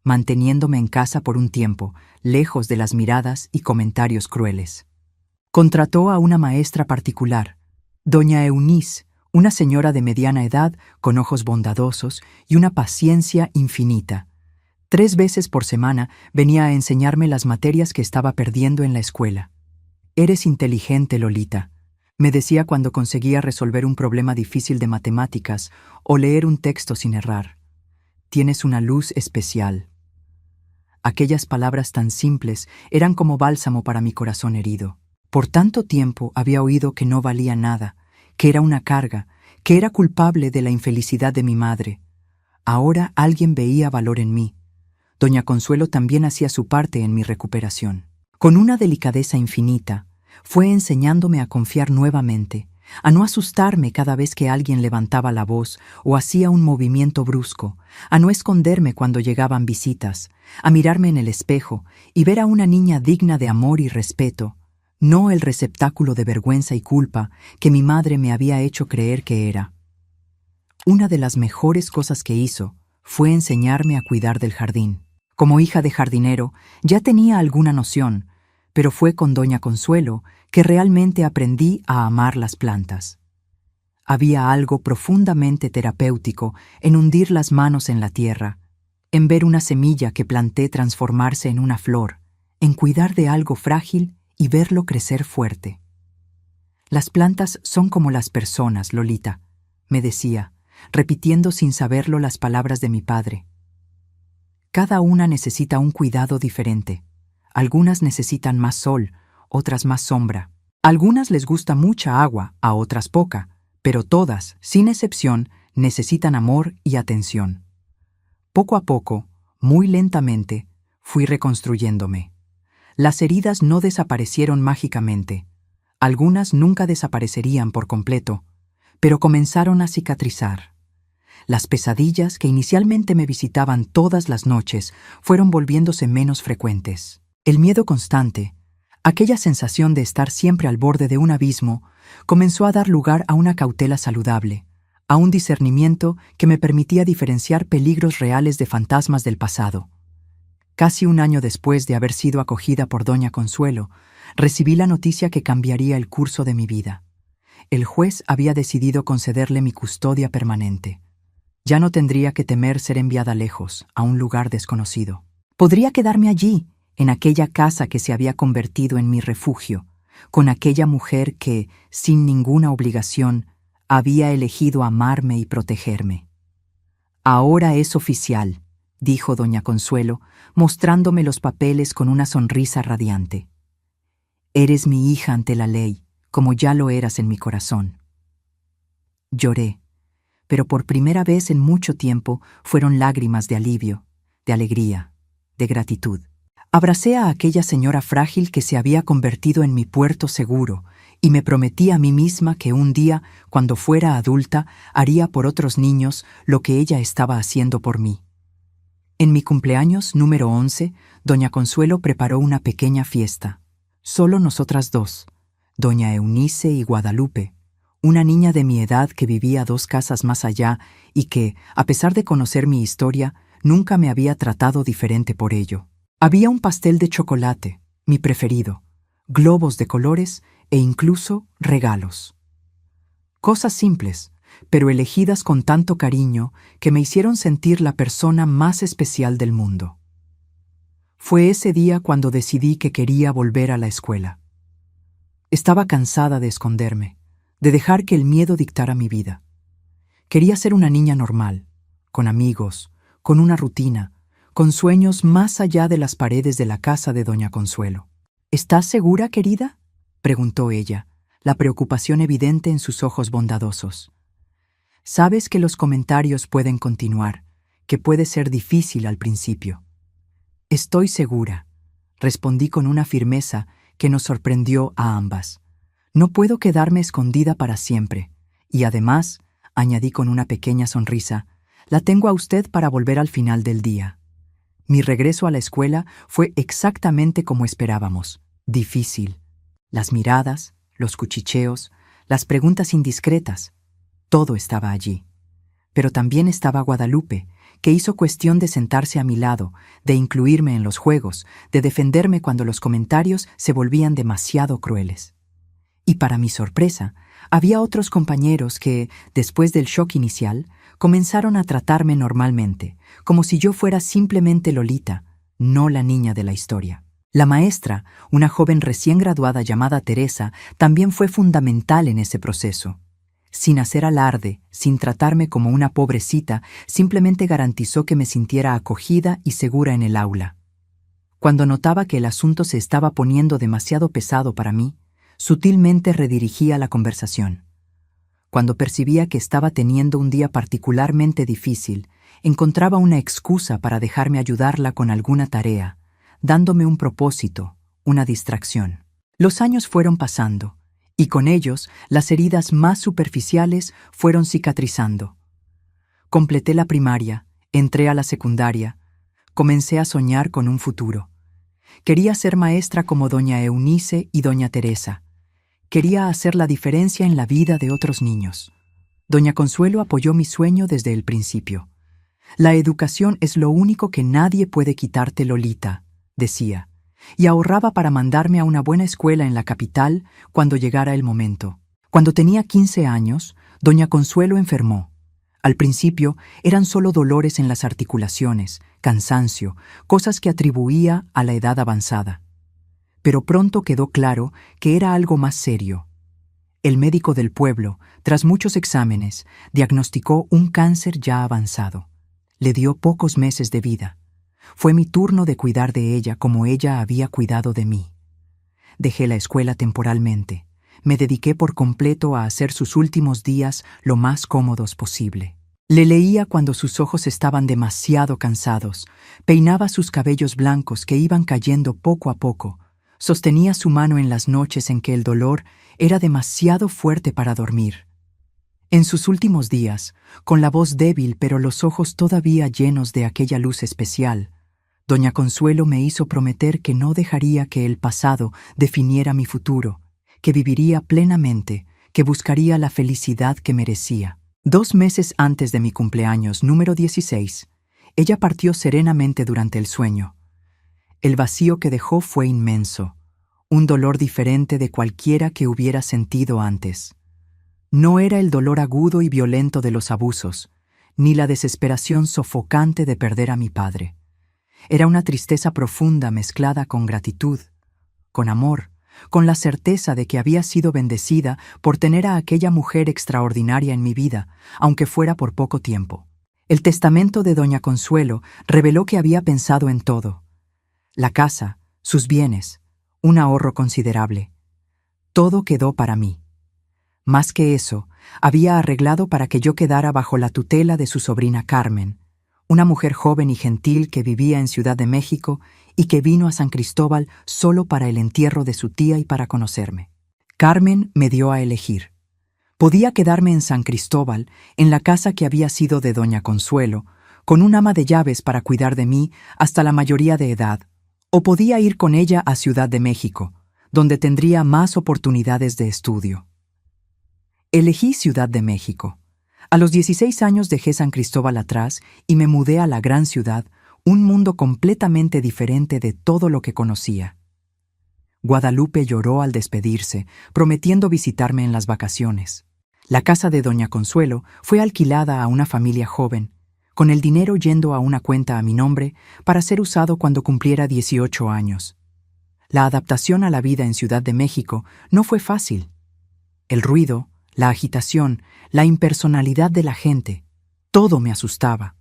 manteniéndome en casa por un tiempo, lejos de las miradas y comentarios crueles. Contrató a una maestra particular, doña Eunice, una señora de mediana edad, con ojos bondadosos y una paciencia infinita. 3 veces por semana venía a enseñarme las materias que estaba perdiendo en la escuela. «Eres inteligente, Lolita», me decía cuando conseguía resolver un problema difícil de matemáticas o leer un texto sin errar. «Tienes una luz especial». Aquellas palabras tan simples eran como bálsamo para mi corazón herido. Por tanto tiempo había oído que no valía nada, que era una carga, que era culpable de la infelicidad de mi madre. Ahora alguien veía valor en mí. Doña Consuelo también hacía su parte en mi recuperación. Con una delicadeza infinita, fue enseñándome a confiar nuevamente, a no asustarme cada vez que alguien levantaba la voz o hacía un movimiento brusco, a no esconderme cuando llegaban visitas, a mirarme en el espejo y ver a una niña digna de amor y respeto, no el receptáculo de vergüenza y culpa que mi madre me había hecho creer que era. Una de las mejores cosas que hizo fue enseñarme a cuidar del jardín. Como hija de jardinero, ya tenía alguna noción, pero fue con doña Consuelo que realmente aprendí a amar las plantas. Había algo profundamente terapéutico en hundir las manos en la tierra, en ver una semilla que planté transformarse en una flor, en cuidar de algo frágil y verlo crecer fuerte. Las plantas son como las personas, Lolita, me decía, repitiendo sin saberlo las palabras de mi padre. Cada una necesita un cuidado diferente. Algunas necesitan más sol, otras más sombra. A algunas les gusta mucha agua, a otras poca, pero todas, sin excepción, necesitan amor y atención. Poco a poco, muy lentamente, fui reconstruyéndome. Las heridas no desaparecieron mágicamente. Algunas nunca desaparecerían por completo, pero comenzaron a cicatrizar. Las pesadillas que inicialmente me visitaban todas las noches fueron volviéndose menos frecuentes. El miedo constante, aquella sensación de estar siempre al borde de un abismo, comenzó a dar lugar a una cautela saludable, a un discernimiento que me permitía diferenciar peligros reales de fantasmas del pasado. Casi un año después de haber sido acogida por doña Consuelo, recibí la noticia que cambiaría el curso de mi vida. El juez había decidido concederle mi custodia permanente. Ya no tendría que temer ser enviada lejos, a un lugar desconocido. Podría quedarme allí, en aquella casa que se había convertido en mi refugio, con aquella mujer que, sin ninguna obligación, había elegido amarme y protegerme. «Ahora es oficial», dijo doña Consuelo, mostrándome los papeles con una sonrisa radiante. «Eres mi hija ante la ley, como ya lo eras en mi corazón». Lloré, pero por primera vez en mucho tiempo fueron lágrimas de alivio, de alegría, de gratitud. Abracé a aquella señora frágil que se había convertido en mi puerto seguro y me prometí a mí misma que un día, cuando fuera adulta, haría por otros niños lo que ella estaba haciendo por mí. En mi cumpleaños número 11, doña Consuelo preparó una pequeña fiesta. Solo nosotras dos, doña Eunice y Guadalupe, una niña de mi edad que vivía 2 casas más allá y que, a pesar de conocer mi historia, nunca me había tratado diferente por ello. Había un pastel de chocolate, mi preferido, globos de colores e incluso regalos. Cosas simples, pero elegidas con tanto cariño que me hicieron sentir la persona más especial del mundo. Fue ese día cuando decidí que quería volver a la escuela. Estaba cansada de esconderme, de dejar que el miedo dictara mi vida. Quería ser una niña normal, con amigos, con una rutina, con sueños más allá de las paredes de la casa de doña Consuelo. «¿Estás segura, querida?», preguntó ella, la preocupación evidente en sus ojos bondadosos. «Sabes que los comentarios pueden continuar, que puede ser difícil al principio». «Estoy segura», respondí con una firmeza que nos sorprendió a ambas. «No puedo quedarme escondida para siempre, y además», añadí con una pequeña sonrisa, «la tengo a usted para volver al final del día». Mi regreso a la escuela fue exactamente como esperábamos, difícil. Las miradas, los cuchicheos, las preguntas indiscretas, todo estaba allí. Pero también estaba Guadalupe, que hizo cuestión de sentarse a mi lado, de incluirme en los juegos, de defenderme cuando los comentarios se volvían demasiado crueles. Y para mi sorpresa, había otros compañeros que, después del shock inicial, comenzaron a tratarme normalmente, como si yo fuera simplemente Lolita, no la niña de la historia. La maestra, una joven recién graduada llamada Teresa, también fue fundamental en ese proceso. Sin hacer alarde, sin tratarme como una pobrecita, simplemente garantizó que me sintiera acogida y segura en el aula. Cuando notaba que el asunto se estaba poniendo demasiado pesado para mí, sutilmente redirigía la conversación. Cuando percibía que estaba teniendo un día particularmente difícil, encontraba una excusa para dejarme ayudarla con alguna tarea, dándome un propósito, una distracción. Los años fueron pasando, y con ellos las heridas más superficiales fueron cicatrizando. Completé la primaria, entré a la secundaria, comencé a soñar con un futuro. Quería ser maestra como doña Eunice y doña Teresa. Quería hacer la diferencia en la vida de otros niños. Doña Consuelo apoyó mi sueño desde el principio. La educación es lo único que nadie puede quitarte, Lolita, decía, y ahorraba para mandarme a una buena escuela en la capital cuando llegara el momento. Cuando tenía 15 años, doña Consuelo enfermó. Al principio eran solo dolores en las articulaciones, cansancio, cosas que atribuía a la edad avanzada. Pero pronto quedó claro que era algo más serio. El médico del pueblo, tras muchos exámenes, diagnosticó un cáncer ya avanzado. Le dio pocos meses de vida. Fue mi turno de cuidar de ella como ella había cuidado de mí. Dejé la escuela temporalmente. Me dediqué por completo a hacer sus últimos días lo más cómodos posible. Le leía cuando sus ojos estaban demasiado cansados, peinaba sus cabellos blancos que iban cayendo poco a poco, sostenía su mano en las noches en que el dolor era demasiado fuerte para dormir. En sus últimos días, con la voz débil pero los ojos todavía llenos de aquella luz especial, doña Consuelo me hizo prometer que no dejaría que el pasado definiera mi futuro, que viviría plenamente, que buscaría la felicidad que merecía. 2 meses antes de mi cumpleaños número 16, ella partió serenamente durante el sueño. El vacío que dejó fue inmenso, un dolor diferente de cualquiera que hubiera sentido antes. No era el dolor agudo y violento de los abusos, ni la desesperación sofocante de perder a mi padre. Era una tristeza profunda mezclada con gratitud, con amor, con la certeza de que había sido bendecida por tener a aquella mujer extraordinaria en mi vida, aunque fuera por poco tiempo. El testamento de doña Consuelo reveló que había pensado en todo: la casa, sus bienes, un ahorro considerable. Todo quedó para mí. Más que eso, había arreglado para que yo quedara bajo la tutela de su sobrina Carmen, una mujer joven y gentil que vivía en Ciudad de México y que vino a San Cristóbal solo para el entierro de su tía y para conocerme. Carmen me dio a elegir. Podía quedarme en San Cristóbal, en la casa que había sido de doña Consuelo, con un ama de llaves para cuidar de mí hasta la mayoría de edad, o podía ir con ella a Ciudad de México, donde tendría más oportunidades de estudio. Elegí Ciudad de México. A los 16 años dejé San Cristóbal atrás y me mudé a la gran ciudad, un mundo completamente diferente de todo lo que conocía. Guadalupe lloró al despedirse, prometiendo visitarme en las vacaciones. La casa de doña Consuelo fue alquilada a una familia joven, con el dinero yendo a una cuenta a mi nombre para ser usado cuando cumpliera 18 años. La adaptación a la vida en Ciudad de México no fue fácil. El ruido, la agitación, la impersonalidad de la gente, todo me asustaba.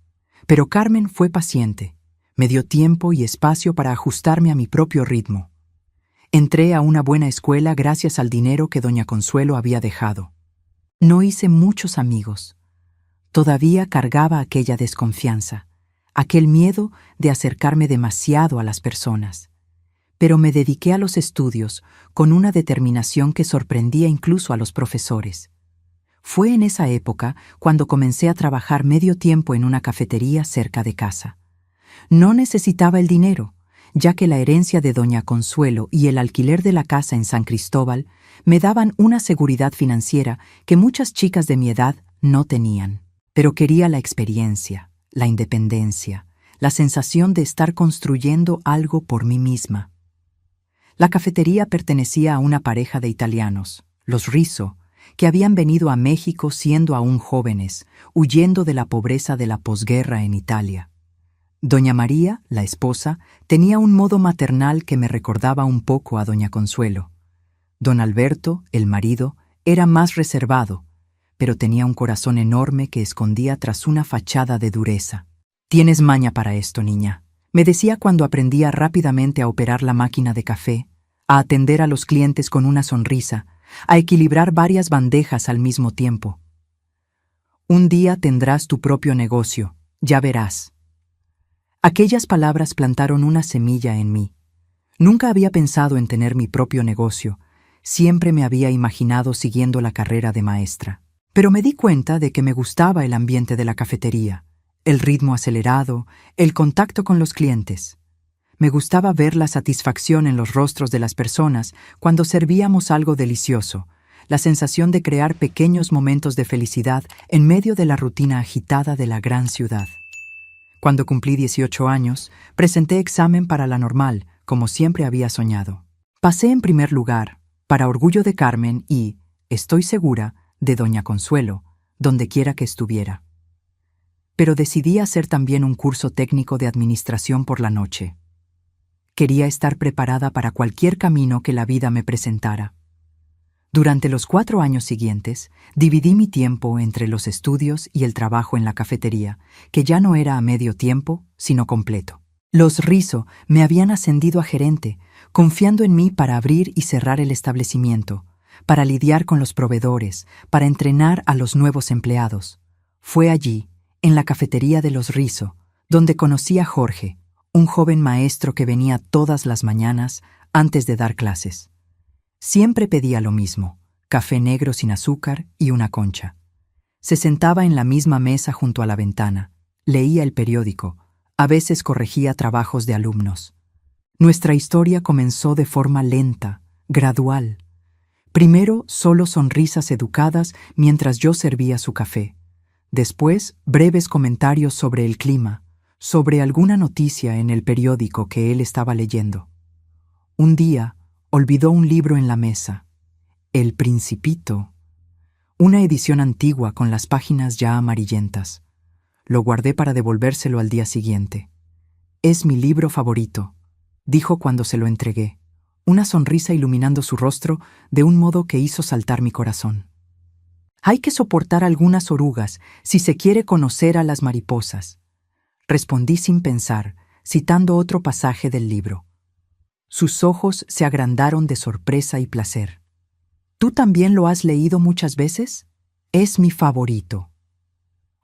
Pero Carmen fue paciente, me dio tiempo y espacio para ajustarme a mi propio ritmo. Entré a una buena escuela gracias al dinero que doña Consuelo había dejado. No hice muchos amigos. Todavía cargaba aquella desconfianza, aquel miedo de acercarme demasiado a las personas. Pero me dediqué a los estudios con una determinación que sorprendía incluso a los profesores. Fue en esa época cuando comencé a trabajar medio tiempo en una cafetería cerca de casa. No necesitaba el dinero, ya que la herencia de doña Consuelo y el alquiler de la casa en San Cristóbal me daban una seguridad financiera que muchas chicas de mi edad no tenían. Pero quería la experiencia, la independencia, la sensación de estar construyendo algo por mí misma. La cafetería pertenecía a una pareja de italianos, los Rizzo, que habían venido a México siendo aún jóvenes, huyendo de la pobreza de la posguerra en Italia. Doña María, la esposa, tenía un modo maternal que me recordaba un poco a doña Consuelo. Don Alberto, el marido, era más reservado, pero tenía un corazón enorme que escondía tras una fachada de dureza. «Tienes maña para esto, niña», me decía cuando aprendía rápidamente a operar la máquina de café, a atender a los clientes con una sonrisa, a equilibrar varias bandejas al mismo tiempo. «Un día tendrás tu propio negocio, ya verás». Aquellas palabras plantaron una semilla en mí. Nunca había pensado en tener mi propio negocio. Siempre me había imaginado siguiendo la carrera de maestra. Pero me di cuenta de que me gustaba el ambiente de la cafetería, el ritmo acelerado, el contacto con los clientes. Me gustaba ver la satisfacción en los rostros de las personas cuando servíamos algo delicioso, la sensación de crear pequeños momentos de felicidad en medio de la rutina agitada de la gran ciudad. Cuando cumplí 18 años, presenté examen para la normal, como siempre había soñado. Pasé en primer lugar, para orgullo de Carmen y, estoy segura, de doña Consuelo, donde quiera que estuviera. Pero decidí hacer también un curso técnico de administración por la noche. Quería estar preparada para cualquier camino que la vida me presentara. Durante los 4 años siguientes, dividí mi tiempo entre los estudios y el trabajo en la cafetería, que ya no era a medio tiempo, sino completo. Los Rizzo me habían ascendido a gerente, confiando en mí para abrir y cerrar el establecimiento, para lidiar con los proveedores, para entrenar a los nuevos empleados. Fue allí, en la cafetería de los Rizzo, donde conocí a Jorge, un joven maestro que venía todas las mañanas antes de dar clases. Siempre pedía lo mismo, café negro sin azúcar y una concha. Se sentaba en la misma mesa junto a la ventana, leía el periódico, a veces corregía trabajos de alumnos. Nuestra historia comenzó de forma lenta, gradual. Primero, solo sonrisas educadas mientras yo servía su café. Después, breves comentarios sobre el clima, sobre alguna noticia en el periódico que él estaba leyendo. Un día, olvidó un libro en la mesa, El Principito, una edición antigua con las páginas ya amarillentas. Lo guardé para devolvérselo al día siguiente. «Es mi libro favorito», dijo cuando se lo entregué, una sonrisa iluminando su rostro de un modo que hizo saltar mi corazón. «Hay que soportar algunas orugas si se quiere conocer a las mariposas», respondí sin pensar, citando otro pasaje del libro. Sus ojos se agrandaron de sorpresa y placer. «¿Tú también lo has leído muchas veces? Es mi favorito».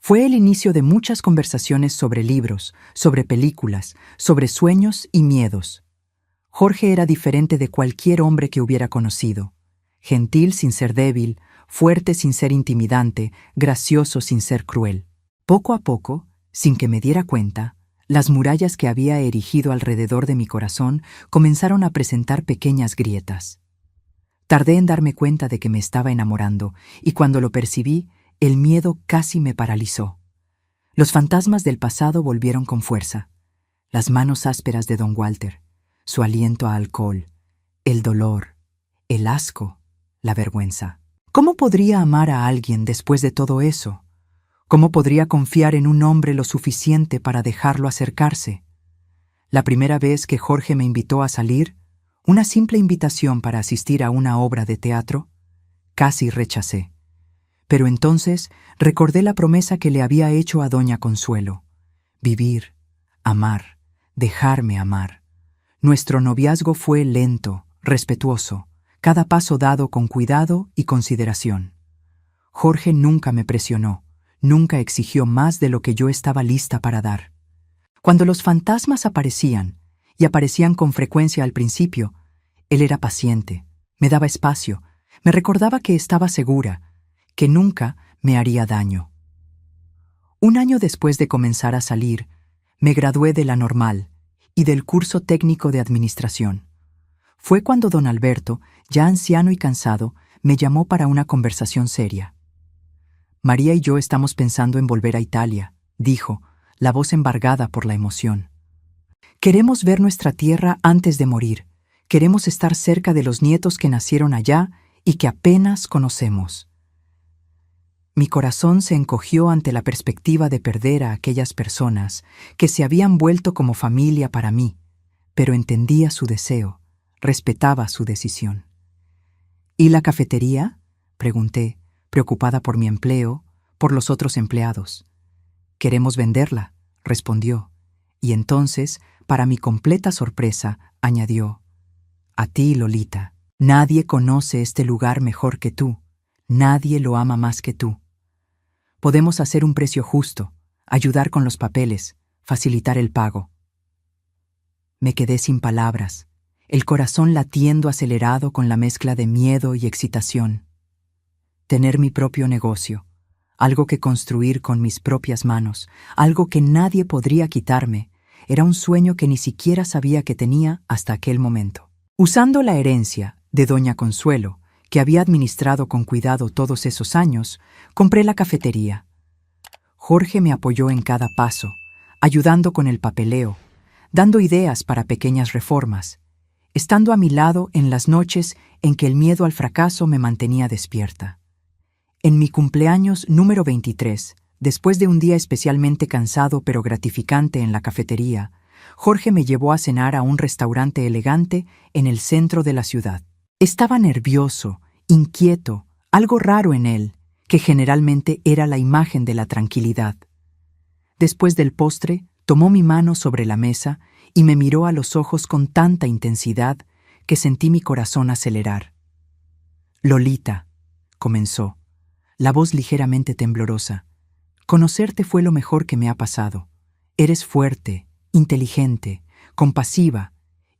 Fue el inicio de muchas conversaciones sobre libros, sobre películas, sobre sueños y miedos. Jorge era diferente de cualquier hombre que hubiera conocido. Gentil sin ser débil, fuerte sin ser intimidante, gracioso sin ser cruel. Poco a poco, sin que me diera cuenta, las murallas que había erigido alrededor de mi corazón comenzaron a presentar pequeñas grietas. Tardé en darme cuenta de que me estaba enamorando, y cuando lo percibí, el miedo casi me paralizó. Los fantasmas del pasado volvieron con fuerza. Las manos ásperas de don Walter, su aliento a alcohol, el dolor, el asco, la vergüenza. ¿Cómo podría amar a alguien después de todo eso? ¿Cómo podría confiar en un hombre lo suficiente para dejarlo acercarse? La primera vez que Jorge me invitó a salir, una simple invitación para asistir a una obra de teatro, casi rechacé. Pero entonces recordé la promesa que le había hecho a doña Consuelo: vivir, amar, dejarme amar. Nuestro noviazgo fue lento, respetuoso, cada paso dado con cuidado y consideración. Jorge nunca me presionó, nunca exigió más de lo que yo estaba lista para dar. Cuando los fantasmas aparecían, y aparecían con frecuencia al principio, él era paciente, me daba espacio, me recordaba que estaba segura, que nunca me haría daño. Un año después de comenzar a salir, me gradué de la normal y del curso técnico de administración. Fue cuando don Alberto, ya anciano y cansado, me llamó para una conversación seria. «María y yo estamos pensando en volver a Italia», dijo, la voz embargada por la emoción. «Queremos ver nuestra tierra antes de morir. Queremos estar cerca de los nietos que nacieron allá y que apenas conocemos». Mi corazón se encogió ante la perspectiva de perder a aquellas personas que se habían vuelto como familia para mí, pero entendía su deseo, respetaba su decisión. «¿Y la cafetería?», pregunté, preocupada por mi empleo, por los otros empleados. «Queremos venderla», respondió, y entonces, para mi completa sorpresa, añadió: «A ti, Lolita, nadie conoce este lugar mejor que tú, nadie lo ama más que tú. Podemos hacer un precio justo, ayudar con los papeles, facilitar el pago». Me quedé sin palabras. el corazón latiendo acelerado con la mezcla de miedo y excitación. Tener mi propio negocio, algo que construir con mis propias manos, algo que nadie podría quitarme, era un sueño que ni siquiera sabía que tenía hasta aquel momento. Usando la herencia de doña Consuelo, que había administrado con cuidado todos esos años, compré la cafetería. Jorge me apoyó en cada paso, ayudando con el papeleo, dando ideas para pequeñas reformas, estando a mi lado en las noches en que el miedo al fracaso me mantenía despierta. En mi cumpleaños número 23, después de un día especialmente cansado pero gratificante en la cafetería, Jorge me llevó a cenar a un restaurante elegante en el centro de la ciudad. Estaba nervioso, inquieto, algo raro en él, que generalmente era la imagen de la tranquilidad. Después del postre, tomó mi mano sobre la mesa y me miró a los ojos con tanta intensidad que sentí mi corazón acelerar. «Lolita», comenzó, la voz ligeramente temblorosa, «conocerte fue lo mejor que me ha pasado. Eres fuerte, inteligente, compasiva,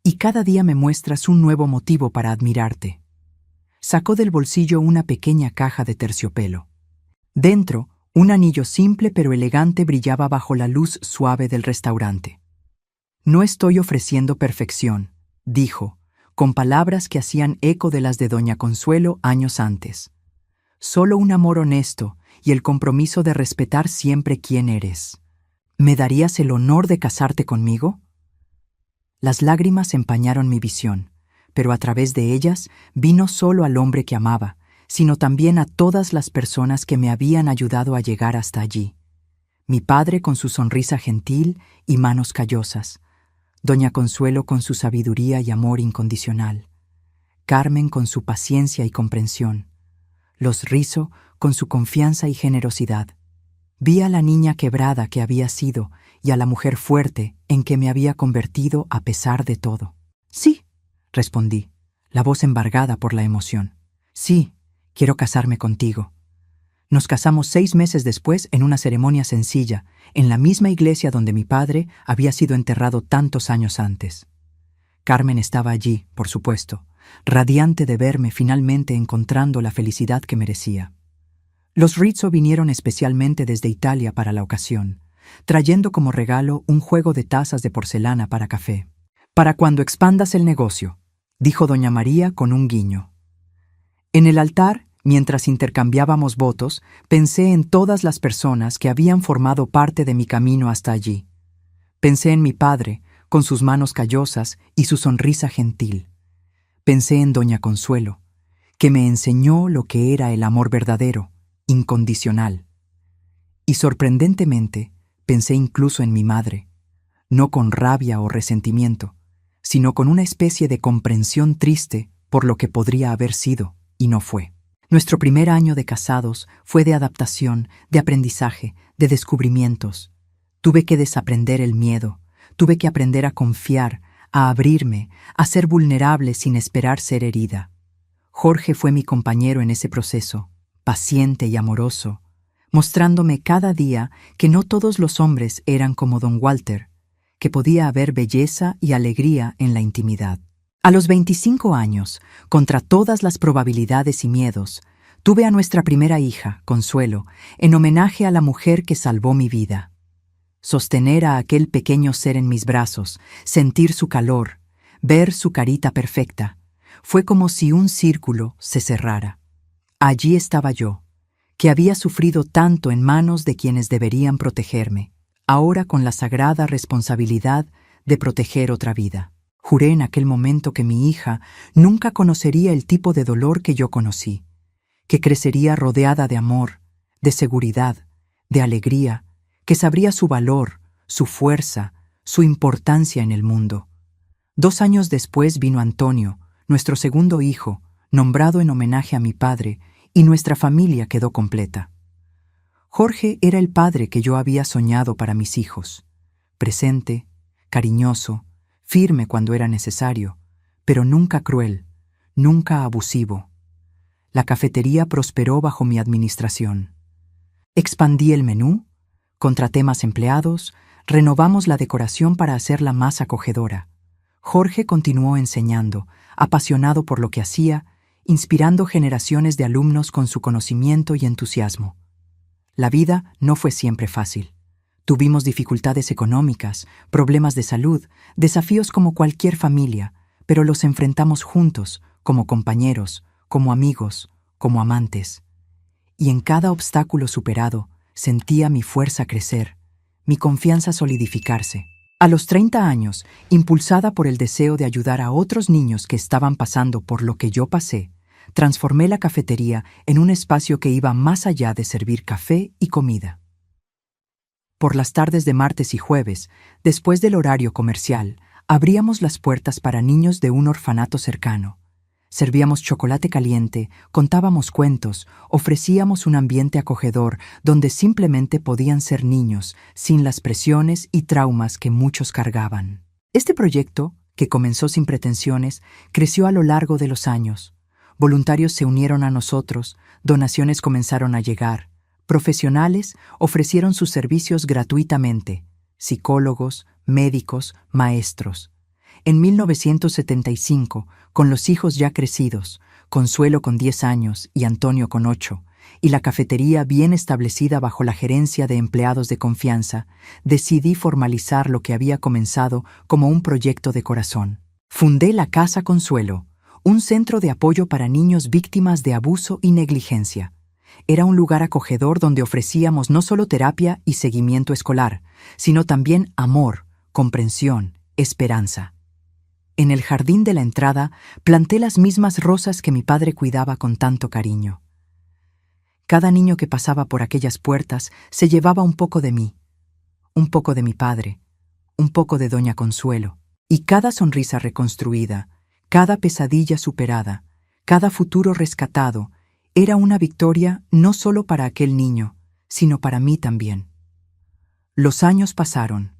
y cada día me muestras un nuevo motivo para admirarte». Sacó del bolsillo una pequeña caja de terciopelo. Dentro, un anillo simple pero elegante brillaba bajo la luz suave del restaurante. «No estoy ofreciendo perfección», dijo, con palabras que hacían eco de las de doña Consuelo años antes. «Solo un amor honesto y el compromiso de respetar siempre quién eres. ¿Me darías el honor de casarte conmigo?». Las lágrimas empañaron mi visión, pero a través de ellas vi no solo al hombre que amaba, sino también a todas las personas que me habían ayudado a llegar hasta allí. Mi padre con su sonrisa gentil y manos callosas, doña Consuelo con su sabiduría y amor incondicional, Carmen con su paciencia y comprensión, los Rizzo con su confianza y generosidad. Vi a la niña quebrada que había sido y a la mujer fuerte en que me había convertido a pesar de todo. «Sí», respondí, la voz embargada por la emoción. «Sí, quiero casarme contigo». Nos casamos 6 meses después en una ceremonia sencilla, en la misma iglesia donde mi padre había sido enterrado tantos años antes. Carmen estaba allí, por supuesto, radiante de verme finalmente encontrando la felicidad que merecía. Los Rizzo vinieron especialmente desde Italia para la ocasión, trayendo como regalo un juego de tazas de porcelana para café. «Para cuando expandas el negocio», dijo doña María con un guiño. En el altar, mientras intercambiábamos votos, pensé en todas las personas que habían formado parte de mi camino hasta allí. Pensé en mi padre, con sus manos callosas y su sonrisa gentil. Pensé en doña Consuelo, que me enseñó lo que era el amor verdadero, incondicional. Y sorprendentemente, pensé incluso en mi madre, no con rabia o resentimiento, sino con una especie de comprensión triste por lo que podría haber sido y no fue. Nuestro primer año de casados fue de adaptación, de aprendizaje, de descubrimientos. Tuve que desaprender el miedo, tuve que aprender a confiar, a abrirme, a ser vulnerable sin esperar ser herida. Jorge fue mi compañero en ese proceso, paciente y amoroso, mostrándome cada día que no todos los hombres eran como don Walter, que podía haber belleza y alegría en la intimidad. A los 25 años, contra todas las probabilidades y miedos, tuve a nuestra primera hija, Consuelo, en homenaje a la mujer que salvó mi vida. Sostener a aquel pequeño ser en mis brazos, sentir su calor, ver su carita perfecta, fue como si un círculo se cerrara. Allí estaba yo, que había sufrido tanto en manos de quienes deberían protegerme, ahora con la sagrada responsabilidad de proteger otra vida. Juré en aquel momento que mi hija nunca conocería el tipo de dolor que yo conocí, que crecería rodeada de amor, de seguridad, de alegría, que sabría su valor, su fuerza, su importancia en el mundo. 2 años después vino Antonio, nuestro segundo hijo, nombrado en homenaje a mi padre, y nuestra familia quedó completa. Jorge era el padre que yo había soñado para mis hijos, presente, cariñoso, firme cuando era necesario, pero nunca cruel, nunca abusivo. La cafetería prosperó bajo mi administración. Expandí el menú, contraté más empleados, renovamos la decoración para hacerla más acogedora. Jorge continuó enseñando, apasionado por lo que hacía, inspirando generaciones de alumnos con su conocimiento y entusiasmo. La vida no fue siempre fácil. Tuvimos dificultades económicas, problemas de salud, desafíos como cualquier familia, pero los enfrentamos juntos, como compañeros, como amigos, como amantes. Y en cada obstáculo superado, sentía mi fuerza crecer, mi confianza solidificarse. A los 30 años, impulsada por el deseo de ayudar a otros niños que estaban pasando por lo que yo pasé, transformé la cafetería en un espacio que iba más allá de servir café y comida. Por las tardes de martes y jueves, después del horario comercial, abríamos las puertas para niños de un orfanato cercano. Servíamos chocolate caliente, contábamos cuentos, ofrecíamos un ambiente acogedor donde simplemente podían ser niños, sin las presiones y traumas que muchos cargaban. Este proyecto, que comenzó sin pretensiones, creció a lo largo de los años. Voluntarios se unieron a nosotros, donaciones comenzaron a llegar, profesionales ofrecieron sus servicios gratuitamente, psicólogos, médicos, maestros. En 1975, con los hijos ya crecidos, Consuelo con 10 años y Antonio con 8, y la cafetería bien establecida bajo la gerencia de empleados de confianza, decidí formalizar lo que había comenzado como un proyecto de corazón. Fundé la Casa Consuelo, un centro de apoyo para niños víctimas de abuso y negligencia. Era un lugar acogedor donde ofrecíamos no solo terapia y seguimiento escolar, sino también amor, comprensión, esperanza. En el jardín de la entrada planté las mismas rosas que mi padre cuidaba con tanto cariño. Cada niño que pasaba por aquellas puertas se llevaba un poco de mí, un poco de mi padre, un poco de Doña Consuelo, y cada sonrisa reconstruida, cada pesadilla superada, cada futuro rescatado, era una victoria no solo para aquel niño, sino para mí también. Los años pasaron,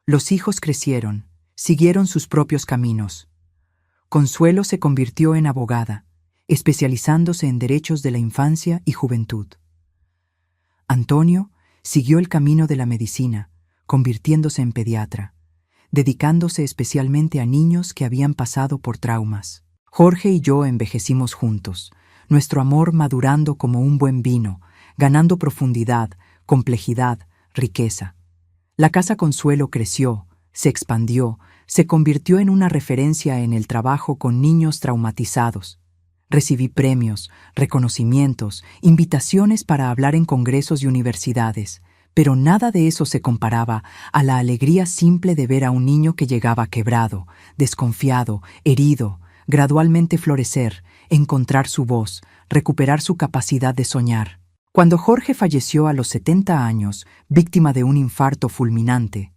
los hijos crecieron, siguieron sus propios caminos. Consuelo se convirtió en abogada, especializándose en derechos de la infancia y juventud. Antonio siguió el camino de la medicina, convirtiéndose en pediatra, dedicándose especialmente a niños que habían pasado por traumas. Jorge y yo envejecimos juntos, nuestro amor madurando como un buen vino, ganando profundidad, complejidad, riqueza. La Casa Consuelo creció, se expandió, se convirtió en una referencia en el trabajo con niños traumatizados. Recibí premios, reconocimientos, invitaciones para hablar en congresos y universidades, pero nada de eso se comparaba a la alegría simple de ver a un niño que llegaba quebrado, desconfiado, herido, gradualmente florecer, encontrar su voz, recuperar su capacidad de soñar. Cuando Jorge falleció a los 70 años, víctima de un infarto fulminante,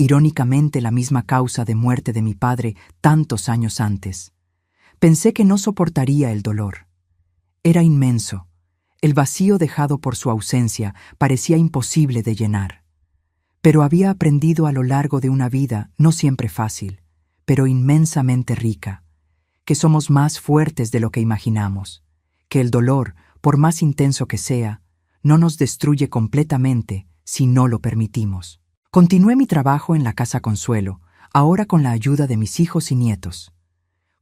irónicamente la misma causa de muerte de mi padre tantos años antes, pensé que no soportaría el dolor. Era inmenso. El vacío dejado por su ausencia parecía imposible de llenar. Pero había aprendido a lo largo de una vida no siempre fácil, pero inmensamente rica, que somos más fuertes de lo que imaginamos, que el dolor, por más intenso que sea, no nos destruye completamente si no lo permitimos. Continué mi trabajo en la Casa Consuelo, ahora con la ayuda de mis hijos y nietos.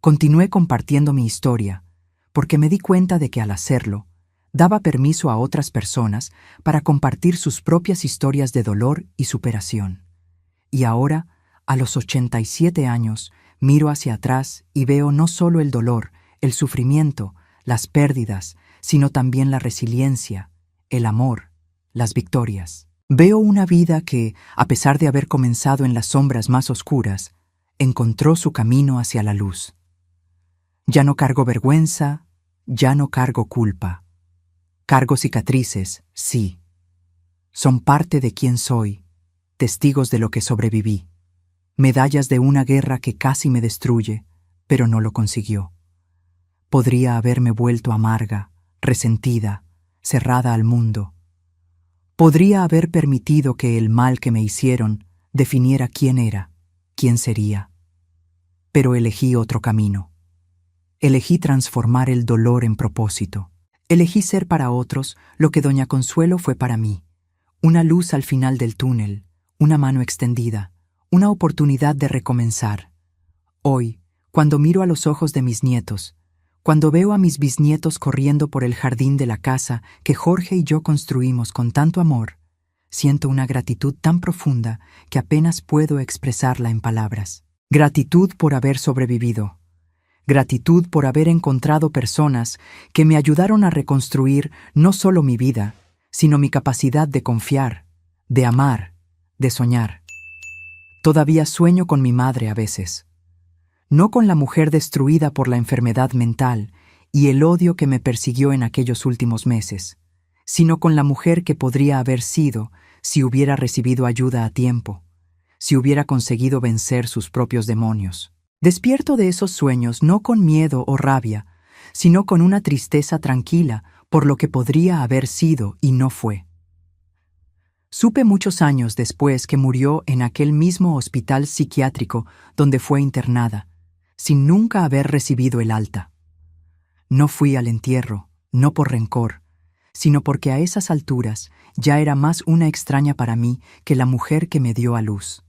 Continué compartiendo mi historia, porque me di cuenta de que al hacerlo, daba permiso a otras personas para compartir sus propias historias de dolor y superación. Y ahora, a los 87 años, miro hacia atrás y veo no solo el dolor, el sufrimiento, las pérdidas, sino también la resiliencia, el amor, las victorias. Veo una vida que, a pesar de haber comenzado en las sombras más oscuras, encontró su camino hacia la luz. Ya no cargo vergüenza, ya no cargo culpa. Cargo cicatrices, sí. Son parte de quién soy, testigos de lo que sobreviví. Medallas de una guerra que casi me destruye, pero no lo consiguió. Podría haberme vuelto amarga, resentida, cerrada al mundo. Podría haber permitido que el mal que me hicieron definiera quién era, quién sería. Pero elegí otro camino. Elegí transformar el dolor en propósito. Elegí ser para otros lo que Doña Consuelo fue para mí. Una luz al final del túnel, una mano extendida, una oportunidad de recomenzar. Hoy, cuando miro a los ojos de mis nietos, cuando veo a mis bisnietos corriendo por el jardín de la casa que Jorge y yo construimos con tanto amor, siento una gratitud tan profunda que apenas puedo expresarla en palabras. Gratitud por haber sobrevivido. Gratitud por haber encontrado personas que me ayudaron a reconstruir no solo mi vida, sino mi capacidad de confiar, de amar, de soñar. Todavía sueño con mi madre a veces. No con la mujer destruida por la enfermedad mental y el odio que me persiguió en aquellos últimos meses, sino con la mujer que podría haber sido si hubiera recibido ayuda a tiempo, si hubiera conseguido vencer sus propios demonios. Despierto de esos sueños no con miedo o rabia, sino con una tristeza tranquila por lo que podría haber sido y no fue. Supe muchos años después que murió en aquel mismo hospital psiquiátrico donde fue internada, sin nunca haber recibido el alta. No fui al entierro, no por rencor, sino porque a esas alturas ya era más una extraña para mí que la mujer que me dio a luz.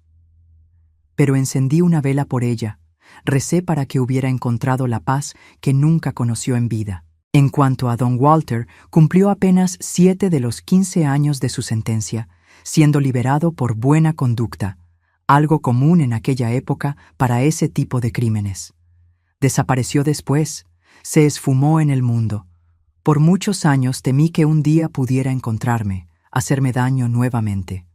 Pero encendí una vela por ella, recé para que hubiera encontrado la paz que nunca conoció en vida. En cuanto a don Walter, cumplió apenas 7 de los 15 años de su sentencia, siendo liberado por buena conducta, algo común en aquella época para ese tipo de crímenes. Desapareció después, se esfumó en el mundo. Por muchos años temí que un día pudiera encontrarme, hacerme daño nuevamente.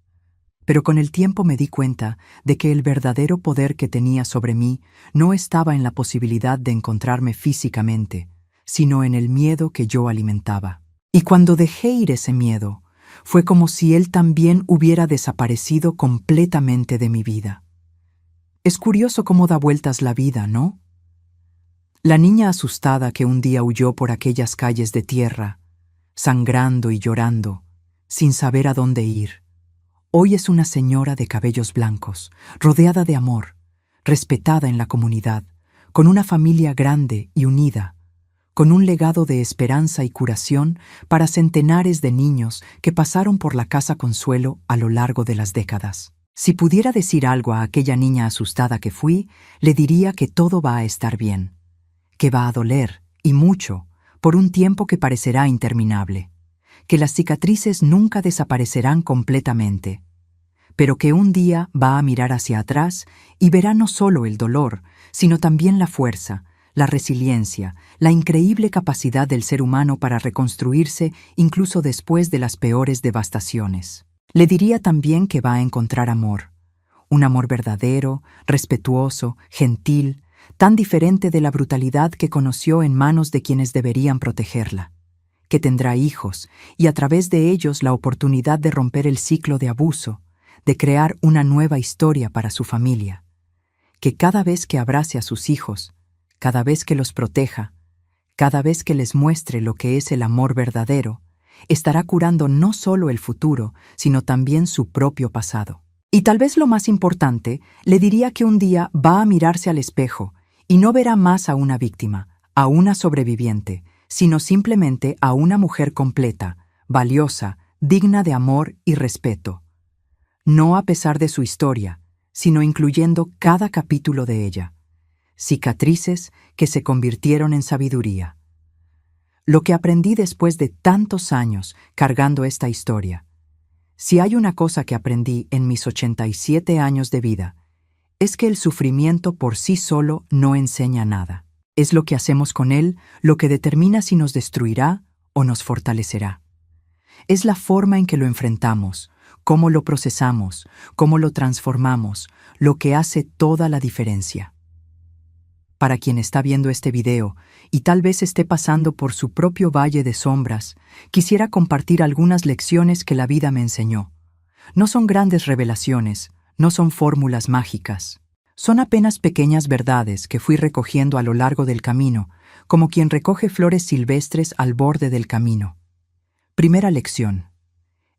Pero con el tiempo me di cuenta de que el verdadero poder que tenía sobre mí no estaba en la posibilidad de encontrarme físicamente, sino en el miedo que yo alimentaba. Y cuando dejé ir ese miedo, fue como si él también hubiera desaparecido completamente de mi vida. Es curioso cómo da vueltas la vida, ¿no? La niña asustada que un día huyó por aquellas calles de tierra, sangrando y llorando, sin saber a dónde ir, hoy es una señora de cabellos blancos, rodeada de amor, respetada en la comunidad, con una familia grande y unida, con un legado de esperanza y curación para centenares de niños que pasaron por la Casa Consuelo a lo largo de las décadas. Si pudiera decir algo a aquella niña asustada que fui, le diría que todo va a estar bien, que va a doler, y mucho, por un tiempo que parecerá interminable, que las cicatrices nunca desaparecerán completamente, pero que un día va a mirar hacia atrás y verá no solo el dolor, sino también la fuerza, la resiliencia, la increíble capacidad del ser humano para reconstruirse incluso después de las peores devastaciones. Le diría también que va a encontrar amor, un amor verdadero, respetuoso, gentil, tan diferente de la brutalidad que conoció en manos de quienes deberían protegerla, que tendrá hijos y a través de ellos la oportunidad de romper el ciclo de abuso, de crear una nueva historia para su familia, que cada vez que abrace a sus hijos, cada vez que los proteja, cada vez que les muestre lo que es el amor verdadero, estará curando no solo el futuro, sino también su propio pasado. Y tal vez lo más importante, le diría que un día va a mirarse al espejo y no verá más a una víctima, a una sobreviviente, sino simplemente a una mujer completa, valiosa, digna de amor y respeto. No a pesar de su historia, sino incluyendo cada capítulo de ella. Cicatrices que se convirtieron en sabiduría. Lo que aprendí después de tantos años cargando esta historia. Si hay una cosa que aprendí en mis 87 años de vida, es que el sufrimiento por sí solo no enseña nada. Es lo que hacemos con él lo que determina si nos destruirá o nos fortalecerá. Es la forma en que lo enfrentamos, cómo lo procesamos, cómo lo transformamos, lo que hace toda la diferencia. Para quien está viendo este video y tal vez esté pasando por su propio valle de sombras, quisiera compartir algunas lecciones que la vida me enseñó. No son grandes revelaciones, no son fórmulas mágicas. Son apenas pequeñas verdades que fui recogiendo a lo largo del camino, como quien recoge flores silvestres al borde del camino. Primera lección.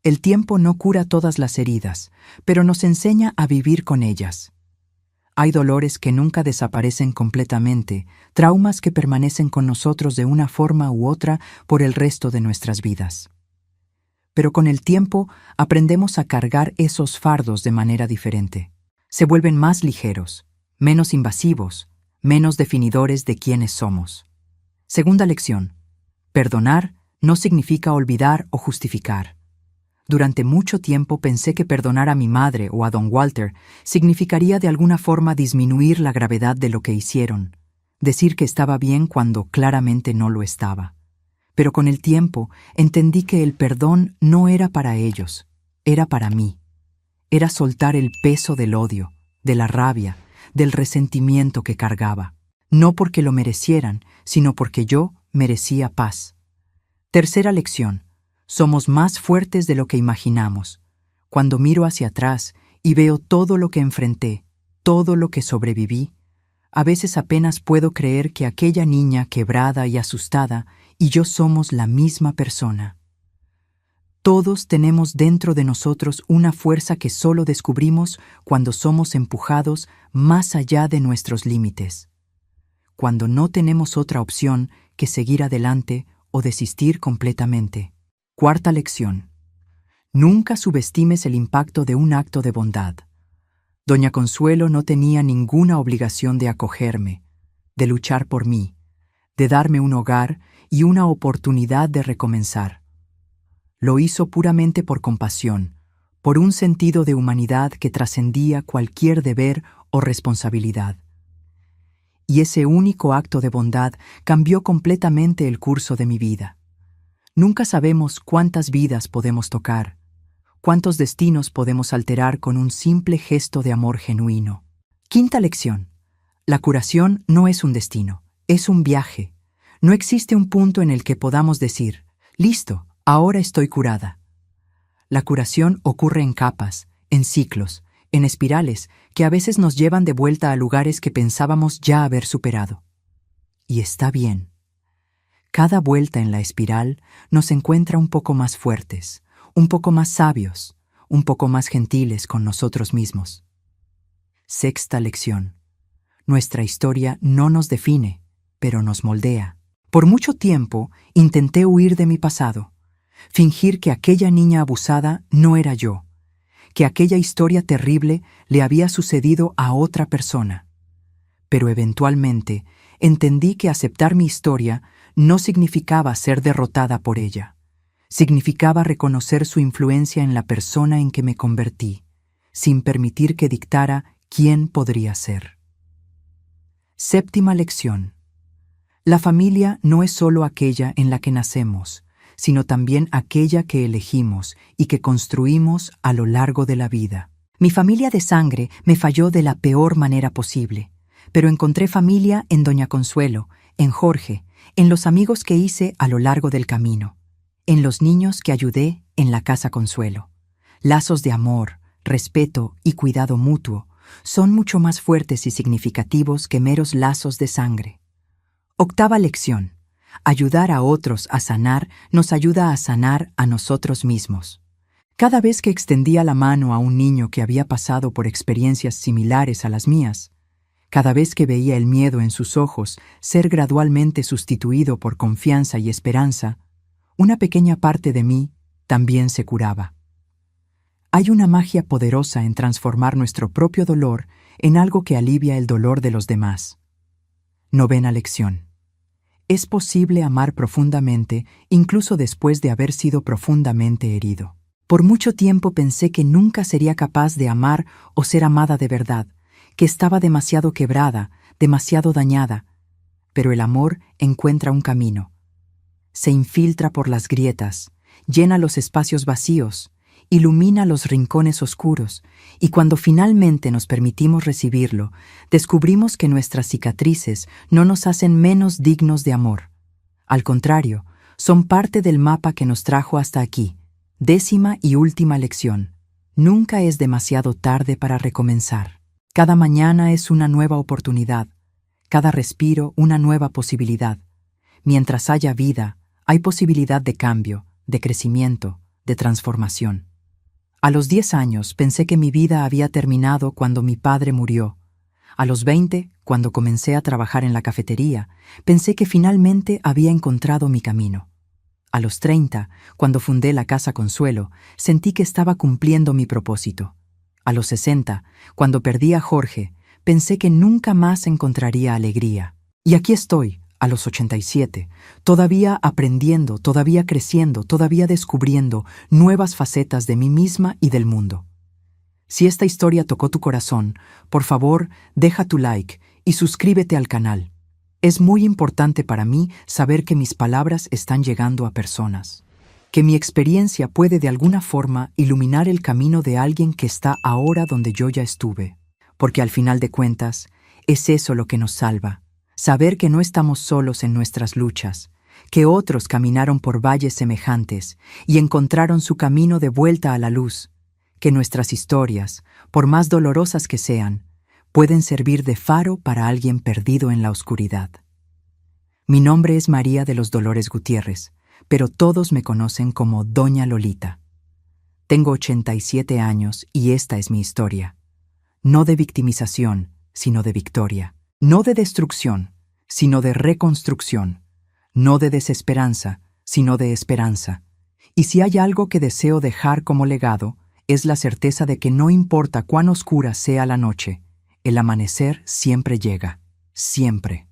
El tiempo no cura todas las heridas, pero nos enseña a vivir con ellas. Hay dolores que nunca desaparecen completamente, traumas que permanecen con nosotros de una forma u otra por el resto de nuestras vidas. Pero con el tiempo aprendemos a cargar esos fardos de manera diferente. Se vuelven más ligeros, menos invasivos, menos definidores de quiénes somos. Segunda lección. Perdonar no significa olvidar o justificar. Durante mucho tiempo pensé que perdonar a mi madre o a don Walter significaría de alguna forma disminuir la gravedad de lo que hicieron, decir que estaba bien cuando claramente no lo estaba. Pero con el tiempo entendí que el perdón no era para ellos, era para mí. Era soltar el peso del odio, de la rabia, del resentimiento que cargaba. No porque lo merecieran, sino porque yo merecía paz. Tercera lección. Somos más fuertes de lo que imaginamos. Cuando miro hacia atrás y veo todo lo que enfrenté, todo lo que sobreviví, a veces apenas puedo creer que aquella niña quebrada y asustada y yo somos la misma persona. Todos tenemos dentro de nosotros una fuerza que solo descubrimos cuando somos empujados más allá de nuestros límites, cuando no tenemos otra opción que seguir adelante o desistir completamente. Cuarta lección. Nunca subestimes el impacto de un acto de bondad. Doña Consuelo no tenía ninguna obligación de acogerme, de luchar por mí, de darme un hogar y una oportunidad de recomenzar. Lo hizo puramente por compasión, por un sentido de humanidad que trascendía cualquier deber o responsabilidad. Y ese único acto de bondad cambió completamente el curso de mi vida. Nunca sabemos cuántas vidas podemos tocar, cuántos destinos podemos alterar con un simple gesto de amor genuino. Quinta lección. La curación no es un destino, es un viaje. No existe un punto en el que podamos decir, listo, ahora estoy curada. La curación ocurre en capas, en ciclos, en espirales que a veces nos llevan de vuelta a lugares que pensábamos ya haber superado. Y está bien. Cada vuelta en la espiral nos encuentra un poco más fuertes, un poco más sabios, un poco más gentiles con nosotros mismos. Sexta lección. Nuestra historia no nos define, pero nos moldea. Por mucho tiempo intenté huir de mi pasado, fingir que aquella niña abusada no era yo, que aquella historia terrible le había sucedido a otra persona. Pero eventualmente entendí que aceptar mi historia no significaba ser derrotada por ella. Significaba reconocer su influencia en la persona en que me convertí, sin permitir que dictara quién podría ser. Séptima lección. La familia no es solo aquella en la que nacemos, sino también aquella que elegimos y que construimos a lo largo de la vida. Mi familia de sangre me falló de la peor manera posible, pero encontré familia en doña Consuelo, en Jorge, en los amigos que hice a lo largo del camino, en los niños que ayudé en la Casa Consuelo. Lazos de amor, respeto y cuidado mutuo son mucho más fuertes y significativos que meros lazos de sangre. Octava lección. Ayudar a otros a sanar nos ayuda a sanar a nosotros mismos. Cada vez que extendía la mano a un niño que había pasado por experiencias similares a las mías, cada vez que veía el miedo en sus ojos ser gradualmente sustituido por confianza y esperanza, una pequeña parte de mí también se curaba. Hay una magia poderosa en transformar nuestro propio dolor en algo que alivia el dolor de los demás. Novena lección. Es posible amar profundamente incluso después de haber sido profundamente herido. Por mucho tiempo pensé que nunca sería capaz de amar o ser amada de verdad, que estaba demasiado quebrada, demasiado dañada. Pero el amor encuentra un camino. Se infiltra por las grietas, llena los espacios vacíos, ilumina los rincones oscuros, y cuando finalmente nos permitimos recibirlo, descubrimos que nuestras cicatrices no nos hacen menos dignos de amor. Al contrario, son parte del mapa que nos trajo hasta aquí. Décima y última lección. Nunca es demasiado tarde para recomenzar. Cada mañana es una nueva oportunidad, cada respiro una nueva posibilidad. Mientras haya vida, hay posibilidad de cambio, de crecimiento, de transformación. A los 10 años pensé que mi vida había terminado cuando mi padre murió. A los 20, cuando comencé a trabajar en la cafetería, pensé que finalmente había encontrado mi camino. A los 30, cuando fundé la Casa Consuelo, sentí que estaba cumpliendo mi propósito. A los 60, cuando perdí a Jorge, pensé que nunca más encontraría alegría. Y aquí estoy, a los 87, todavía aprendiendo, todavía creciendo, todavía descubriendo nuevas facetas de mí misma y del mundo. Si esta historia tocó tu corazón, por favor, deja tu like y suscríbete al canal. Es muy importante para mí saber que mis palabras están llegando a personas, que mi experiencia puede de alguna forma iluminar el camino de alguien que está ahora donde yo ya estuve, porque al final de cuentas, es eso lo que nos salva, saber que no estamos solos en nuestras luchas, que otros caminaron por valles semejantes y encontraron su camino de vuelta a la luz, que nuestras historias, por más dolorosas que sean, pueden servir de faro para alguien perdido en la oscuridad. Mi nombre es María de los Dolores Gutiérrez, pero todos me conocen como Doña Lolita. Tengo 87 años y esta es mi historia. No de victimización, sino de victoria. No de destrucción, sino de reconstrucción. No de desesperanza, sino de esperanza. Y si hay algo que deseo dejar como legado, es la certeza de que no importa cuán oscura sea la noche, el amanecer siempre llega, siempre.